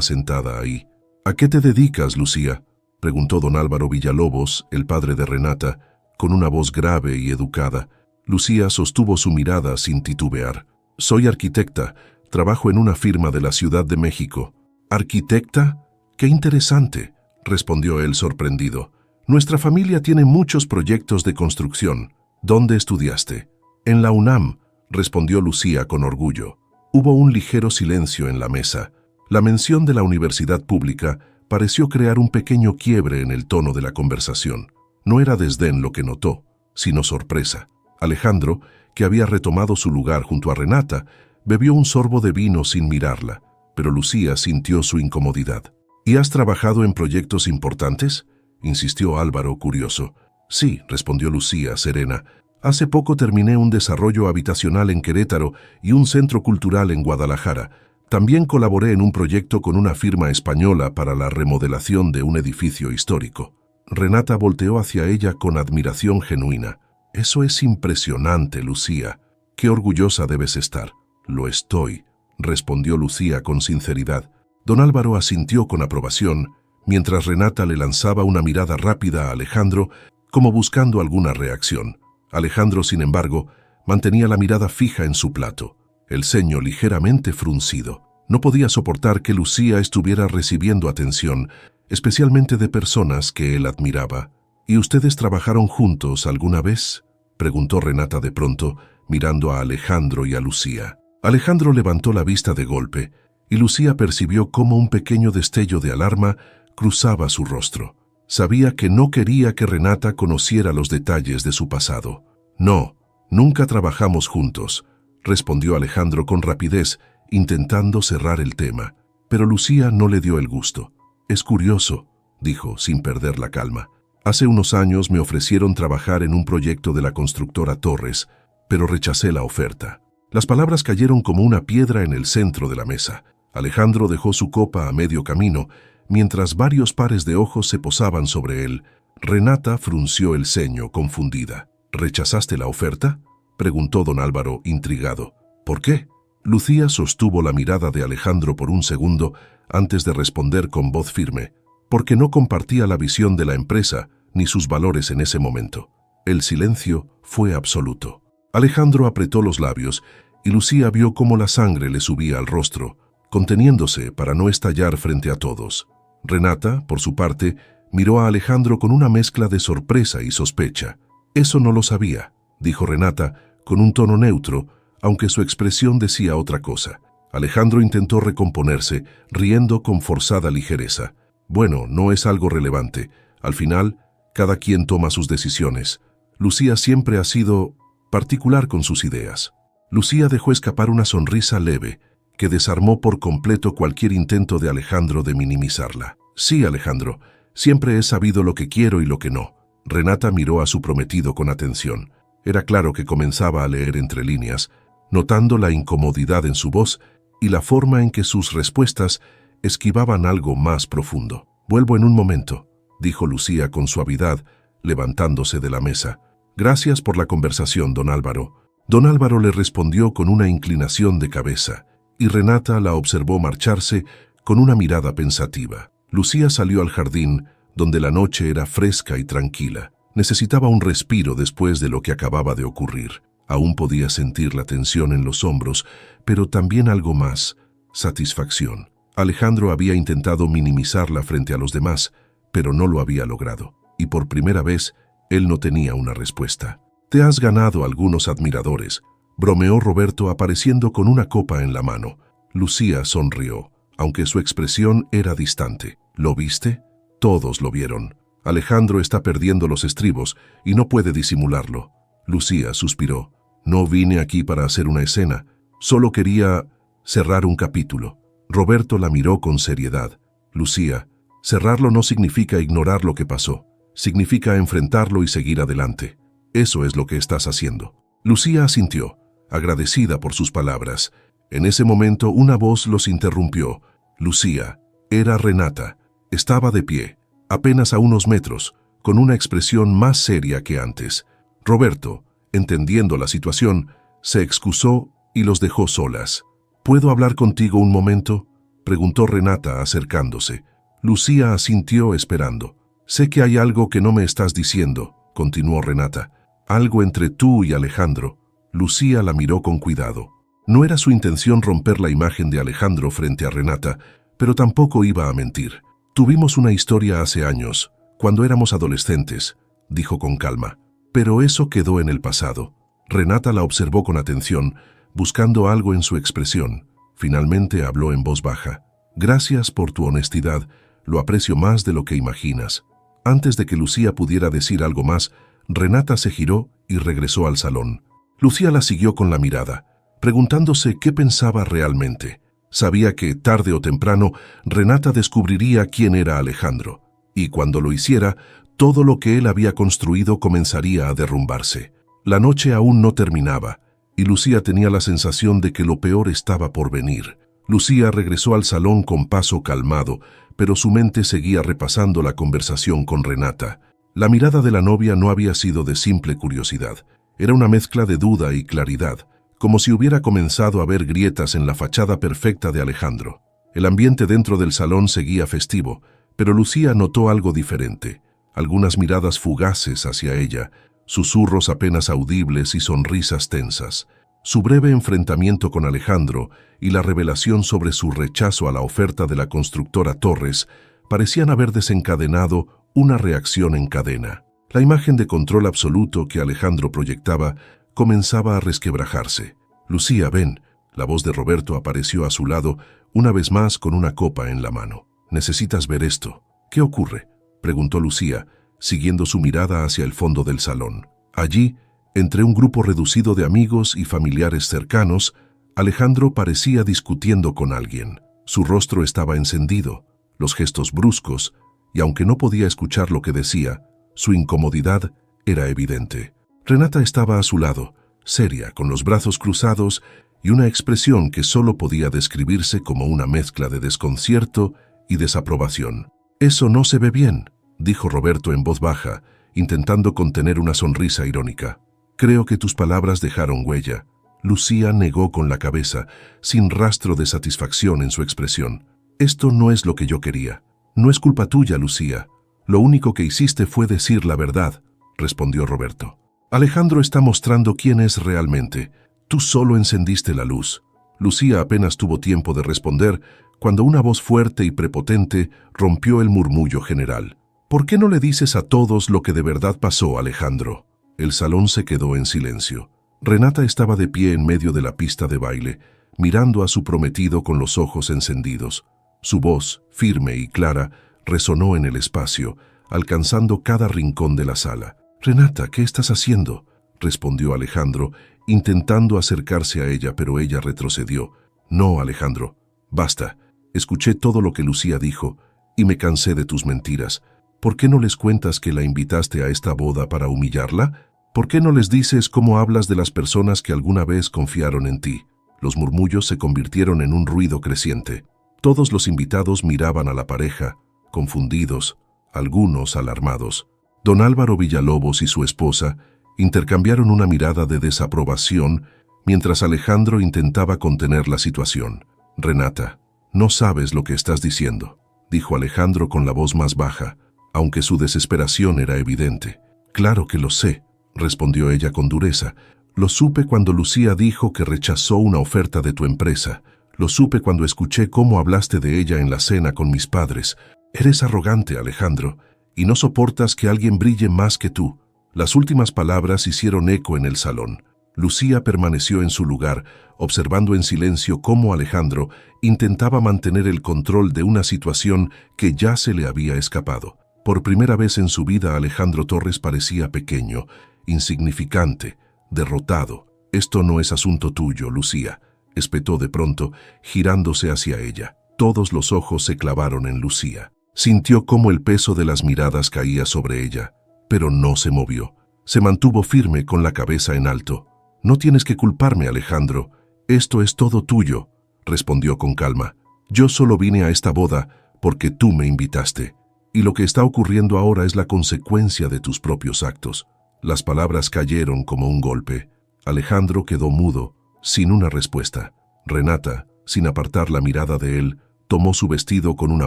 Speaker 1: sentada ahí. ¿A qué te dedicas, Lucía?, preguntó don Álvaro Villalobos, el padre de Renata, con una voz grave y educada. Lucía sostuvo su mirada sin titubear. Soy arquitecta, trabajo en una firma de la Ciudad de México. ¿Arquitecta? ¡Qué interesante!, respondió él sorprendido. Nuestra familia tiene muchos proyectos de construcción. ¿Dónde estudiaste? En la UNAM, respondió Lucía con orgullo. Hubo un ligero silencio en la mesa. La mención de la universidad pública pareció crear un pequeño quiebre en el tono de la conversación. No era desdén lo que notó, sino sorpresa. Alejandro, que había retomado su lugar junto a Renata, bebió un sorbo de vino sin mirarla, pero Lucía sintió su incomodidad. ¿Y has trabajado en proyectos importantes?, insistió Álvaro, curioso. Sí, respondió Lucía, serena. Hace poco terminé un desarrollo habitacional en Querétaro y un centro cultural en Guadalajara. También colaboré en un proyecto con una firma española para la remodelación de un edificio histórico. Renata volteó hacia ella con admiración genuina. Eso es impresionante, Lucía. Qué orgullosa debes estar. Lo estoy, respondió Lucía con sinceridad. Don Álvaro asintió con aprobación, mientras Renata le lanzaba una mirada rápida a Alejandro, como buscando alguna reacción. Alejandro, sin embargo, mantenía la mirada fija en su plato, el ceño ligeramente fruncido. No podía soportar que Lucía estuviera recibiendo atención, especialmente de personas que él admiraba. ¿Y ustedes trabajaron juntos alguna vez?, preguntó Renata de pronto, mirando a Alejandro y a Lucía. Alejandro levantó la vista de golpe, y Lucía percibió cómo un pequeño destello de alarma cruzaba su rostro. Sabía que no quería que Renata conociera los detalles de su pasado. No, nunca trabajamos juntos, respondió Alejandro con rapidez, intentando cerrar el tema. Pero Lucía no le dio el gusto. Es curioso, dijo, sin perder la calma. Hace unos años me ofrecieron trabajar en un proyecto de la constructora Torres, pero rechacé la oferta. Las palabras cayeron como una piedra en el centro de la mesa. Alejandro dejó su copa a medio camino, mientras varios pares de ojos se posaban sobre él. Renata frunció el ceño, confundida. ¿Rechazaste la oferta?, preguntó don Álvaro, intrigado. ¿Por qué? Lucía sostuvo la mirada de Alejandro por un segundo antes de responder con voz firme. Porque no compartía la visión de la empresa ni sus valores en ese momento. El silencio fue absoluto. Alejandro apretó los labios y Lucía vio cómo la sangre le subía al rostro, conteniéndose para no estallar frente a todos. Renata, por su parte, miró a Alejandro con una mezcla de sorpresa y sospecha. Eso no lo sabía, dijo Renata, con un tono neutro, aunque su expresión decía otra cosa. Alejandro intentó recomponerse, riendo con forzada ligereza. Bueno, no es algo relevante. Al final, cada quien toma sus decisiones. Lucía siempre ha sido particular con sus ideas. Lucía dejó escapar una sonrisa leve, que desarmó por completo cualquier intento de Alejandro de minimizarla. Sí, Alejandro, siempre he sabido lo que quiero y lo que no. Renata miró a su prometido con atención. Era claro que comenzaba a leer entre líneas, notando la incomodidad en su voz y la forma en que sus respuestas esquivaban algo más profundo. Vuelvo en un momento, dijo Lucía con suavidad, levantándose de la mesa. Gracias por la conversación, don Álvaro. Don Álvaro le respondió con una inclinación de cabeza, y Renata la observó marcharse con una mirada pensativa. Lucía salió al jardín, donde la noche era fresca y tranquila. Necesitaba un respiro después de lo que acababa de ocurrir. Aún podía sentir la tensión en los hombros, pero también algo más. satisfacción. Alejandro había intentado minimizarla frente a los demás, pero no lo había logrado. Y por primera vez, él no tenía una respuesta. «Te has ganado algunos admiradores», bromeó Roberto apareciendo con una copa en la mano. Lucía sonrió, aunque su expresión era distante. «¿Lo viste?» Todos lo vieron. Alejandro está perdiendo los estribos y no puede disimularlo. Lucía suspiró. «No vine aquí para hacer una escena. Solo quería cerrar un capítulo». Roberto la miró con seriedad. «Lucía, cerrarlo no significa ignorar lo que pasó. Significa enfrentarlo y seguir adelante. Eso es lo que estás haciendo». Lucía asintió, agradecida por sus palabras. En ese momento una voz los interrumpió. Lucía, era Renata. Estaba de pie, apenas a unos metros, con una expresión más seria que antes. Roberto, entendiendo la situación, se excusó y los dejó solas. «¿Puedo hablar contigo un momento?», preguntó Renata acercándose. Lucía asintió esperando. «Sé que hay algo que no me estás diciendo», continuó Renata. «Algo entre tú y Alejandro». Lucía la miró con cuidado. No era su intención romper la imagen de Alejandro frente a Renata, pero tampoco iba a mentir. «Tuvimos una historia hace años, cuando éramos adolescentes», dijo con calma. «Pero eso quedó en el pasado». Renata la observó con atención, buscando algo en su expresión. Finalmente habló en voz baja. «Gracias por tu honestidad, lo aprecio más de lo que imaginas». Antes de que Lucía pudiera decir algo más, Renata se giró y regresó al salón. Lucía la siguió con la mirada, preguntándose qué pensaba realmente. Sabía que, tarde o temprano, Renata descubriría quién era Alejandro, y cuando lo hiciera, todo lo que él había construido comenzaría a derrumbarse. La noche aún no terminaba, y Lucía tenía la sensación de que lo peor estaba por venir. Lucía regresó al salón con paso calmado, pero su mente seguía repasando la conversación con Renata. La mirada de la novia no había sido de simple curiosidad. Era una mezcla de duda y claridad, como si hubiera comenzado a ver grietas en la fachada perfecta de Alejandro. El ambiente dentro del salón seguía festivo, pero Lucía notó algo diferente. Algunas miradas fugaces hacia ella, susurros apenas audibles y sonrisas tensas. Su breve enfrentamiento con Alejandro y la revelación sobre su rechazo a la oferta de la constructora Torres parecían haber desencadenado una reacción en cadena. La imagen de control absoluto que Alejandro proyectaba comenzaba a resquebrajarse. «Lucía, ven». La voz de Roberto apareció a su lado, una vez más con una copa en la mano. «Necesitas ver esto». «¿Qué ocurre?», preguntó Lucía, siguiendo su mirada hacia el fondo del salón. Allí, entre un grupo reducido de amigos y familiares cercanos, Alejandro parecía discutiendo con alguien. Su rostro estaba encendido, los gestos bruscos, y aunque no podía escuchar lo que decía, su incomodidad era evidente. Renata estaba a su lado, seria, con los brazos cruzados y una expresión que solo podía describirse como una mezcla de desconcierto y desaprobación. «Eso no se ve bien», dijo Roberto en voz baja, intentando contener una sonrisa irónica. «Creo que tus palabras dejaron huella». Lucía negó con la cabeza, sin rastro de satisfacción en su expresión. «Esto no es lo que yo quería». «No es culpa tuya, Lucía. Lo único que hiciste fue decir la verdad», respondió Roberto. «Alejandro está mostrando quién es realmente. Tú solo encendiste la luz». Lucía apenas tuvo tiempo de responder cuando una voz fuerte y prepotente rompió el murmullo general. «¿Por qué no le dices a todos lo que de verdad pasó, Alejandro?». El salón se quedó en silencio. Renata estaba de pie en medio de la pista de baile, mirando a su prometido con los ojos encendidos. Su voz, firme y clara, resonó en el espacio, alcanzando cada rincón de la sala. «Renata, ¿qué estás haciendo?», respondió Alejandro, intentando acercarse a ella, pero ella retrocedió. «No, Alejandro, basta. Escuché todo lo que Lucía dijo y me cansé de tus mentiras. ¿Por qué no les cuentas que la invitaste a esta boda para humillarla? ¿Por qué no les dices cómo hablas de las personas que alguna vez confiaron en ti?». Los murmullos se convirtieron en un ruido creciente. Todos los invitados miraban a la pareja, confundidos, algunos alarmados. Don Álvaro Villalobos y su esposa intercambiaron una mirada de desaprobación mientras Alejandro intentaba contener la situación. «Renata, no sabes lo que estás diciendo», dijo Alejandro con la voz más baja, aunque su desesperación era evidente. «Claro que lo sé», respondió ella con dureza. «Lo supe cuando Lucía dijo que rechazó una oferta de tu empresa. Lo supe cuando escuché cómo hablaste de ella en la cena con mis padres. Eres arrogante, Alejandro, y no soportas que alguien brille más que tú. Las últimas palabras hicieron eco en el salón. Lucía permaneció en su lugar, observando en silencio cómo Alejandro intentaba mantener el control de una situación que ya se le había escapado. Por primera vez en su vida, Alejandro Torres parecía pequeño, insignificante, derrotado. «Esto no es asunto tuyo, Lucía», espetó de pronto, girándose hacia ella. Todos los ojos se clavaron en Lucía. Sintió cómo el peso de las miradas caía sobre ella, pero no se movió. Se mantuvo firme con la cabeza en alto. «No tienes que culparme, Alejandro. Esto es todo tuyo», respondió con calma. «Yo solo vine a esta boda porque tú me invitaste, y lo que está ocurriendo ahora es la consecuencia de tus propios actos». Las palabras cayeron como un golpe. Alejandro quedó mudo, sin una respuesta. Renata, sin apartar la mirada de él, tomó su vestido con una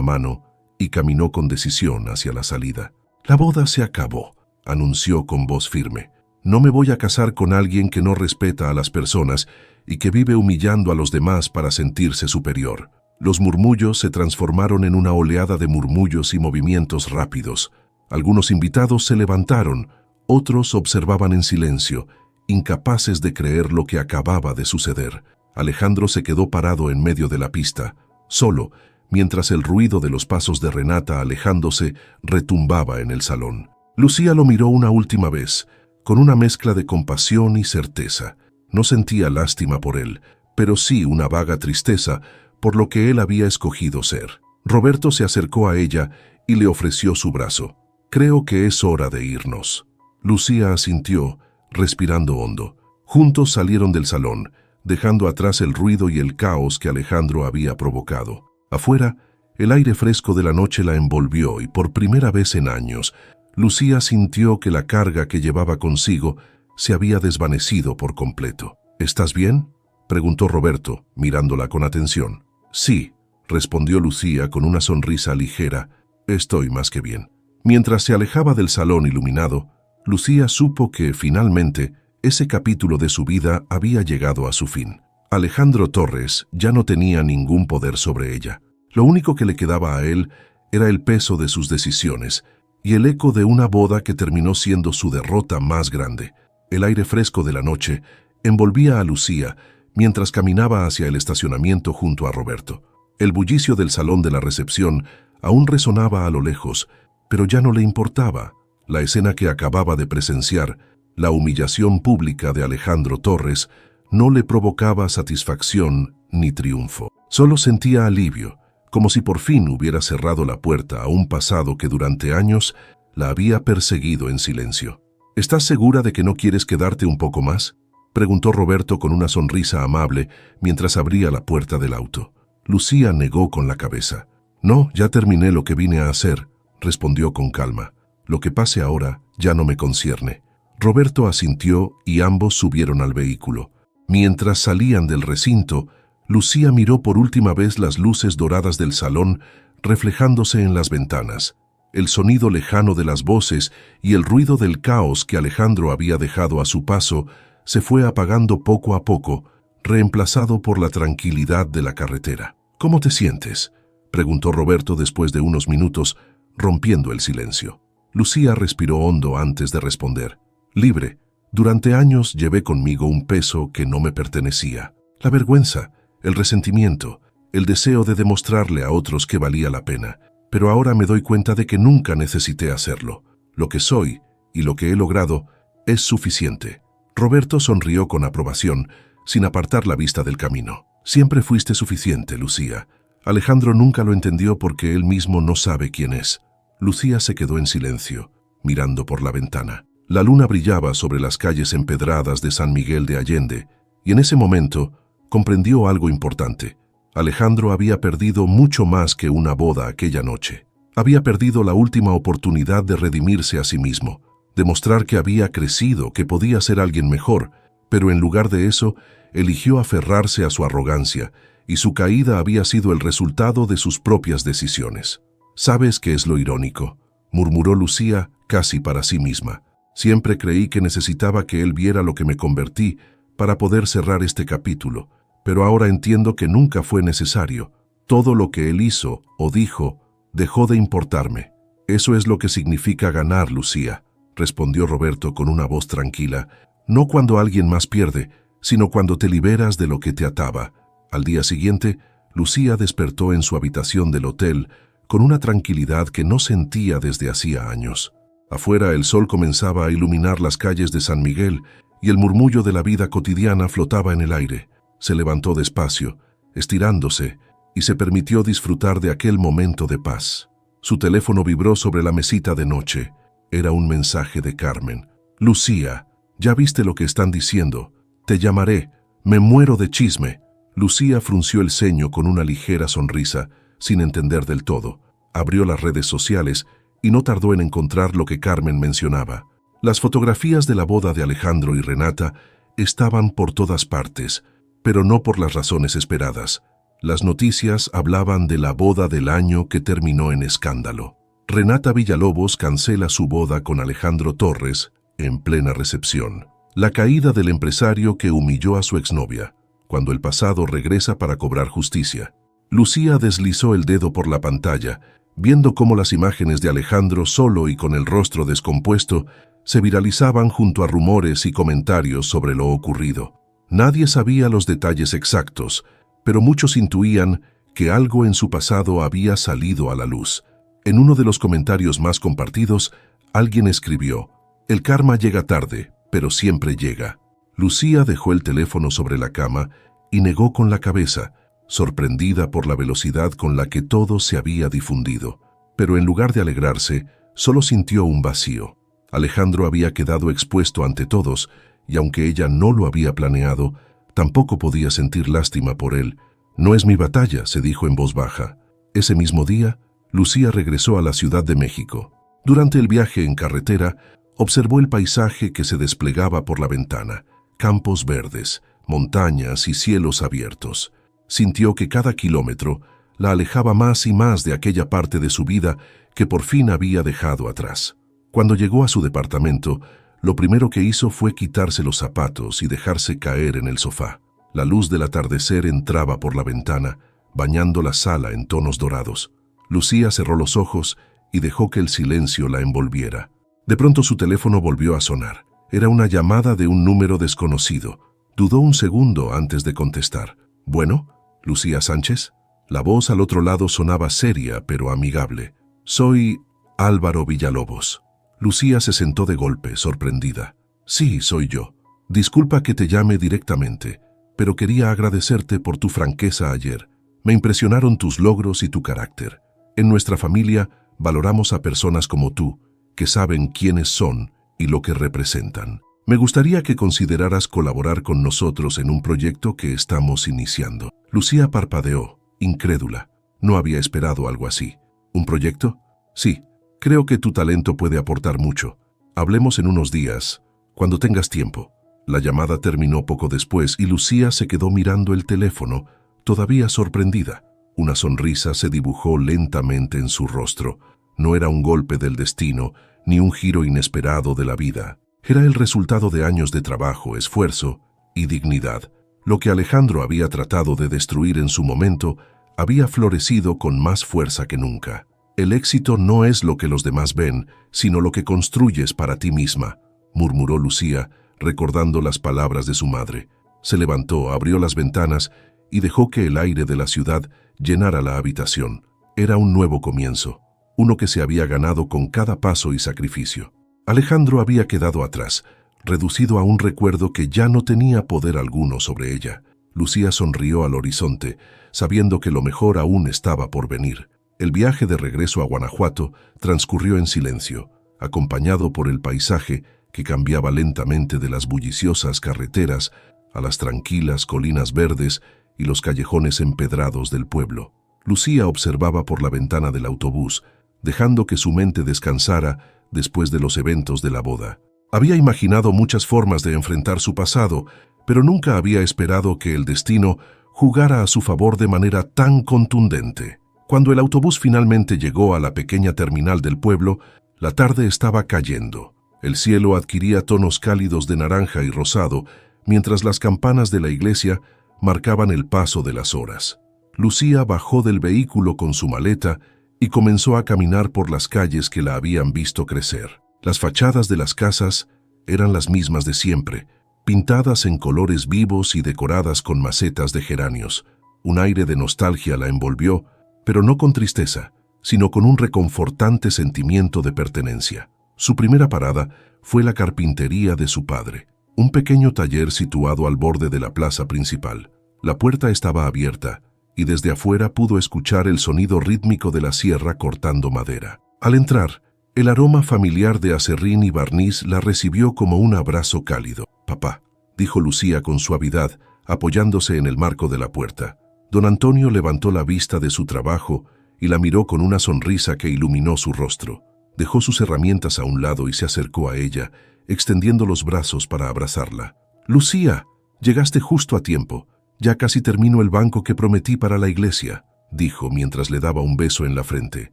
Speaker 1: mano y caminó con decisión hacia la salida. «La boda se acabó», anunció con voz firme. «No me voy a casar con alguien que no respeta a las personas y que vive humillando a los demás para sentirse superior». Los murmullos se transformaron en una oleada de murmullos y movimientos rápidos. Algunos invitados se levantaron, otros observaban en silencio, incapaces de creer lo que acababa de suceder. Alejandro se quedó parado en medio de la pista, solo, mientras el ruido de los pasos de Renata alejándose retumbaba en el salón. Lucía lo miró una última vez, con una mezcla de compasión y certeza. No sentía lástima por él, pero sí una vaga tristeza por lo que él había escogido ser. Roberto se acercó a ella y le ofreció su brazo. «Creo que es hora de irnos». Lucía asintió, respirando hondo. Juntos salieron del salón, dejando atrás el ruido y el caos que Alejandro había provocado. Afuera, el aire fresco de la noche la envolvió y por primera vez en años, Lucía sintió que la carga que llevaba consigo se había desvanecido por completo. «¿Estás bien?», preguntó Roberto, mirándola con atención. «Sí», respondió Lucía con una sonrisa ligera. «Estoy más que bien». Mientras se alejaba del salón iluminado, Lucía supo que, finalmente, ese capítulo de su vida había llegado a su fin. Alejandro Torres ya no tenía ningún poder sobre ella. Lo único que le quedaba a él era el peso de sus decisiones y el eco de una boda que terminó siendo su derrota más grande. El aire fresco de la noche envolvía a Lucía mientras caminaba hacia el estacionamiento junto a Roberto. El bullicio del salón de la recepción aún resonaba a lo lejos, pero ya no le importaba. La escena que acababa de presenciar, la humillación pública de Alejandro Torres, no le provocaba satisfacción ni triunfo. Solo sentía alivio, como si por fin hubiera cerrado la puerta a un pasado que durante años la había perseguido en silencio. «¿Estás segura de que no quieres quedarte un poco más?», preguntó Roberto con una sonrisa amable mientras abría la puerta del auto. Lucía negó con la cabeza. «No, ya terminé lo que vine a hacer», respondió con calma. «Lo que pase ahora ya no me concierne». Roberto asintió y ambos subieron al vehículo. Mientras salían del recinto, Lucía miró por última vez las luces doradas del salón reflejándose en las ventanas, el sonido lejano de las voces y el ruido del caos que Alejandro había dejado a su paso se fue apagando poco a poco, reemplazado por la tranquilidad de la carretera. «¿Cómo te sientes?», preguntó Roberto después de unos minutos, rompiendo el silencio. Lucía respiró hondo antes de responder. «Libre. Durante años llevé conmigo un peso que no me pertenecía. La vergüenza, el resentimiento, el deseo de demostrarle a otros que valía la pena. Pero ahora me doy cuenta de que nunca necesité hacerlo. Lo que soy y lo que he logrado es suficiente». Roberto sonrió con aprobación, sin apartar la vista del camino. «Siempre fuiste suficiente, Lucía. Alejandro nunca lo entendió porque él mismo no sabe quién es». Lucía se quedó en silencio, mirando por la ventana. La luna brillaba sobre las calles empedradas de San Miguel de Allende, y en ese momento comprendió algo importante. Alejandro había perdido mucho más que una boda aquella noche. Había perdido la última oportunidad de redimirse a sí mismo, demostrar que había crecido, que podía ser alguien mejor, pero en lugar de eso, eligió aferrarse a su arrogancia, y su caída había sido el resultado de sus propias decisiones. «¿Sabes qué es lo irónico?», murmuró Lucía casi para sí misma. «Siempre creí que necesitaba que él viera lo que me convertí para poder cerrar este capítulo, pero ahora entiendo que nunca fue necesario. Todo lo que él hizo o dijo dejó de importarme. Eso es lo que significa ganar, Lucía, respondió Roberto con una voz tranquila. No cuando alguien más pierde, sino cuando te liberas de lo que te ataba. Al día siguiente, Lucía despertó en su habitación del hotel con una tranquilidad que no sentía desde hacía años. Afuera el sol comenzaba a iluminar las calles de San Miguel y el murmullo de la vida cotidiana flotaba en el aire. Se levantó despacio, estirándose, y se permitió disfrutar de aquel momento de paz. Su teléfono vibró sobre la mesita de noche. Era un mensaje de Carmen. «Lucía, ya viste lo que están diciendo. Te llamaré. Me muero de chisme». Lucía frunció el ceño con una ligera sonrisa, sin entender del todo. Abrió las redes sociales y no tardó en encontrar lo que Carmen mencionaba. Las fotografías de la boda de Alejandro y Renata estaban por todas partes, pero no por las razones esperadas. Las noticias hablaban de la boda del año que terminó en escándalo. Renata Villalobos cancela su boda con Alejandro Torres en plena recepción. La caída del empresario que humilló a su exnovia, cuando el pasado regresa para cobrar justicia. Lucía deslizó el dedo por la pantalla, viendo cómo las imágenes de Alejandro solo y con el rostro descompuesto se viralizaban junto a rumores y comentarios sobre lo ocurrido. Nadie sabía los detalles exactos, pero muchos intuían que algo en su pasado había salido a la luz. En uno de los comentarios más compartidos, alguien escribió: «El karma llega tarde, pero siempre llega». Lucía dejó el teléfono sobre la cama y negó con la cabeza, sorprendida por la velocidad con la que todo se había difundido. Pero en lugar de alegrarse, solo sintió un vacío. Alejandro había quedado expuesto ante todos, y aunque ella no lo había planeado, tampoco podía sentir lástima por él. «No es mi batalla», se dijo en voz baja. Ese mismo día, Lucía regresó a la Ciudad de México. Durante el viaje en carretera, observó el paisaje que se desplegaba por la ventana: campos verdes, montañas y cielos abiertos. Sintió que cada kilómetro la alejaba más y más de aquella parte de su vida que por fin había dejado atrás. Cuando llegó a su departamento, lo primero que hizo fue quitarse los zapatos y dejarse caer en el sofá. La luz del atardecer entraba por la ventana, bañando la sala en tonos dorados. Lucía cerró los ojos y dejó que el silencio la envolviera. De pronto su teléfono volvió a sonar. Era una llamada de un número desconocido. Dudó un segundo antes de contestar. «¿Bueno? ¿Lucía Sánchez?». La voz al otro lado sonaba seria pero amigable. «Soy Álvaro Villalobos». Lucía se sentó de golpe, sorprendida. «Sí, soy yo. Disculpa que te llame directamente, pero quería agradecerte por tu franqueza ayer. Me impresionaron tus logros y tu carácter. En nuestra familia valoramos a personas como tú, que saben quiénes son y lo que representan. Me gustaría que consideraras colaborar con nosotros en un proyecto que estamos iniciando». Lucía parpadeó, incrédula. No había esperado algo así. «¿Un proyecto?». «Sí, creo que tu talento puede aportar mucho. Hablemos en unos días, cuando tengas tiempo». La llamada terminó poco después y Lucía se quedó mirando el teléfono, todavía sorprendida. Una sonrisa se dibujó lentamente en su rostro. No era un golpe del destino, ni un giro inesperado de la vida. Era el resultado de años de trabajo, esfuerzo y dignidad. Lo que Alejandro había tratado de destruir en su momento había florecido con más fuerza que nunca. «El éxito no es lo que los demás ven, sino lo que construyes para ti misma», murmuró Lucía, recordando las palabras de su madre. Se levantó, abrió las ventanas y dejó que el aire de la ciudad llenara la habitación. Era un nuevo comienzo, uno que se había ganado con cada paso y sacrificio. Alejandro había quedado atrás, reducido a un recuerdo que ya no tenía poder alguno sobre ella. Lucía sonrió al horizonte, sabiendo que lo mejor aún estaba por venir. El viaje de regreso a Guanajuato transcurrió en silencio, acompañado por el paisaje que cambiaba lentamente de las bulliciosas carreteras a las tranquilas colinas verdes y los callejones empedrados del pueblo. Lucía observaba por la ventana del autobús, dejando que su mente descansara después de los eventos de la boda. Había imaginado muchas formas de enfrentar su pasado, pero nunca había esperado que el destino jugara a su favor de manera tan contundente. Cuando el autobús finalmente llegó a la pequeña terminal del pueblo, la tarde estaba cayendo. El cielo adquiría tonos cálidos de naranja y rosado, mientras las campanas de la iglesia marcaban el paso de las horas. Lucía bajó del vehículo con su maleta y comenzó a caminar por las calles que la habían visto crecer. Las fachadas de las casas eran las mismas de siempre, pintadas en colores vivos y decoradas con macetas de geranios. Un aire de nostalgia la envolvió, pero no con tristeza, sino con un reconfortante sentimiento de pertenencia. Su primera parada fue la carpintería de su padre, un pequeño taller situado al borde de la plaza principal. La puerta estaba abierta y desde afuera pudo escuchar el sonido rítmico de la sierra cortando madera. Al entrar, el aroma familiar de aserrín y barniz la recibió como un abrazo cálido. «Papá», dijo Lucía con suavidad, apoyándose en el marco de la puerta. Don Antonio levantó la vista de su trabajo y la miró con una sonrisa que iluminó su rostro. Dejó sus herramientas a un lado y se acercó a ella, extendiendo los brazos para abrazarla. «Lucía, llegaste justo a tiempo. Ya casi termino el banco que prometí para la iglesia», dijo mientras le daba un beso en la frente.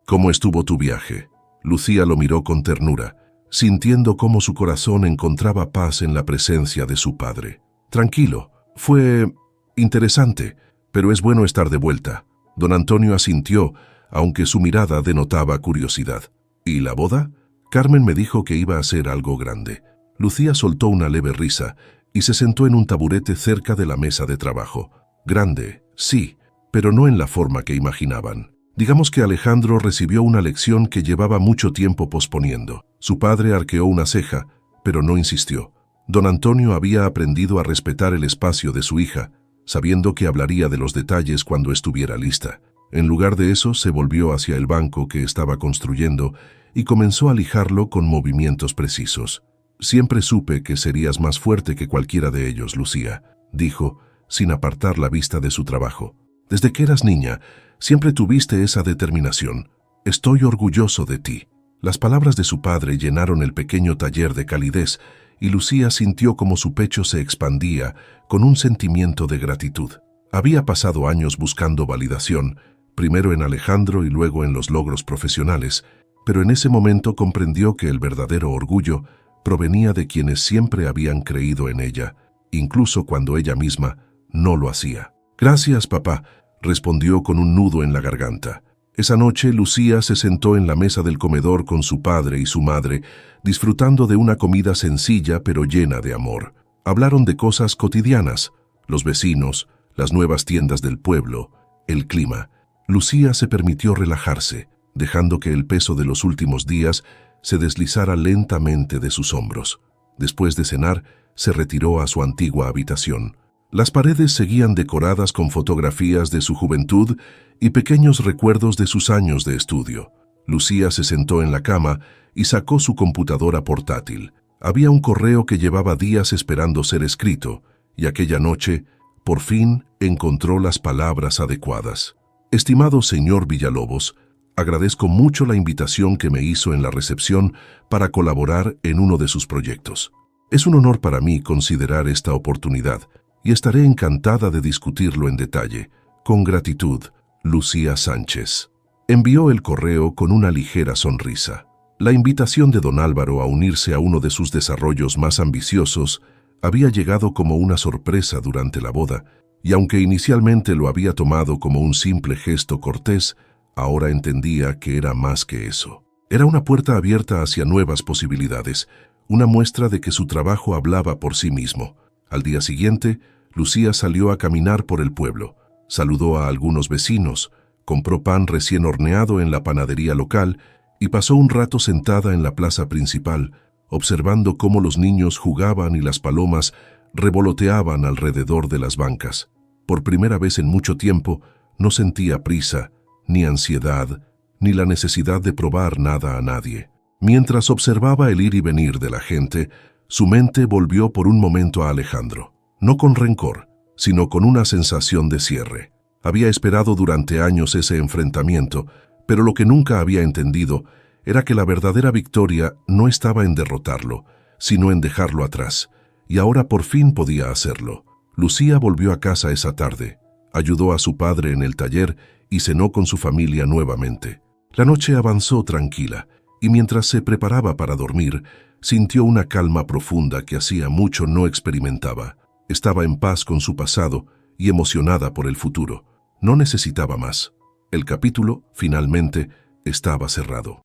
Speaker 1: «¿Cómo estuvo tu viaje?». Lucía lo miró con ternura, sintiendo cómo su corazón encontraba paz en la presencia de su padre. «Tranquilo, fue interesante, pero es bueno estar de vuelta». Don Antonio asintió, aunque su mirada denotaba curiosidad. «¿Y la boda?». «Carmen me dijo que iba a ser algo grande». Lucía soltó una leve risa y se sentó en un taburete cerca de la mesa de trabajo. «Grande, sí, pero no en la forma que imaginaban». Digamos que Alejandro recibió una lección que llevaba mucho tiempo posponiendo. Su padre arqueó una ceja, pero no insistió. Don Antonio había aprendido a respetar el espacio de su hija, sabiendo que hablaría de los detalles cuando estuviera lista. En lugar de eso, se volvió hacia el banco que estaba construyendo y comenzó a lijarlo con movimientos precisos. «Siempre supe que serías más fuerte que cualquiera de ellos, Lucía», dijo, sin apartar la vista de su trabajo. «Desde que eras niña, siempre tuviste esa determinación. Estoy orgulloso de ti». Las palabras de su padre llenaron el pequeño taller de calidez y Lucía sintió como su pecho se expandía con un sentimiento de gratitud. Había pasado años buscando validación, primero en Alejandro y luego en los logros profesionales, pero en ese momento comprendió que el verdadero orgullo provenía de quienes siempre habían creído en ella, incluso cuando ella misma no lo hacía. «Gracias, papá», respondió con un nudo en la garganta. Esa noche, Lucía se sentó en la mesa del comedor con su padre y su madre, disfrutando de una comida sencilla pero llena de amor. Hablaron de cosas cotidianas, los vecinos, las nuevas tiendas del pueblo, el clima. Lucía se permitió relajarse, dejando que el peso de los últimos días se deslizara lentamente de sus hombros. Después de cenar, se retiró a su antigua habitación. Las paredes seguían decoradas con fotografías de su juventud y pequeños recuerdos de sus años de estudio. Lucía se sentó en la cama y sacó su computadora portátil. Había un correo que llevaba días esperando ser escrito, y aquella noche, por fin, encontró las palabras adecuadas. «Estimado señor Villalobos, agradezco mucho la invitación que me hizo en la recepción para colaborar en uno de sus proyectos. Es un honor para mí considerar esta oportunidad y estaré encantada de discutirlo en detalle. Con gratitud, Lucía Sánchez». Envió el correo con una ligera sonrisa. La invitación de don Álvaro a unirse a uno de sus desarrollos más ambiciosos había llegado como una sorpresa durante la boda, y aunque inicialmente lo había tomado como un simple gesto cortés, ahora entendía que era más que eso. Era una puerta abierta hacia nuevas posibilidades, una muestra de que su trabajo hablaba por sí mismo. Al día siguiente, Lucía salió a caminar por el pueblo, saludó a algunos vecinos, compró pan recién horneado en la panadería local y pasó un rato sentada en la plaza principal, observando cómo los niños jugaban y las palomas revoloteaban alrededor de las bancas. Por primera vez en mucho tiempo, no sentía prisa, ni ansiedad, ni la necesidad de probar nada a nadie. Mientras observaba el ir y venir de la gente, su mente volvió por un momento a Alejandro. No con rencor, sino con una sensación de cierre. Había esperado durante años ese enfrentamiento, pero lo que nunca había entendido era que la verdadera victoria no estaba en derrotarlo, sino en dejarlo atrás, y ahora por fin podía hacerlo. Lucía volvió a casa esa tarde, ayudó a su padre en el taller y cenó con su familia nuevamente. La noche avanzó tranquila, y mientras se preparaba para dormir, sintió una calma profunda que hacía mucho no experimentaba. Estaba en paz con su pasado y emocionada por el futuro. No necesitaba más. El capítulo, finalmente, estaba cerrado.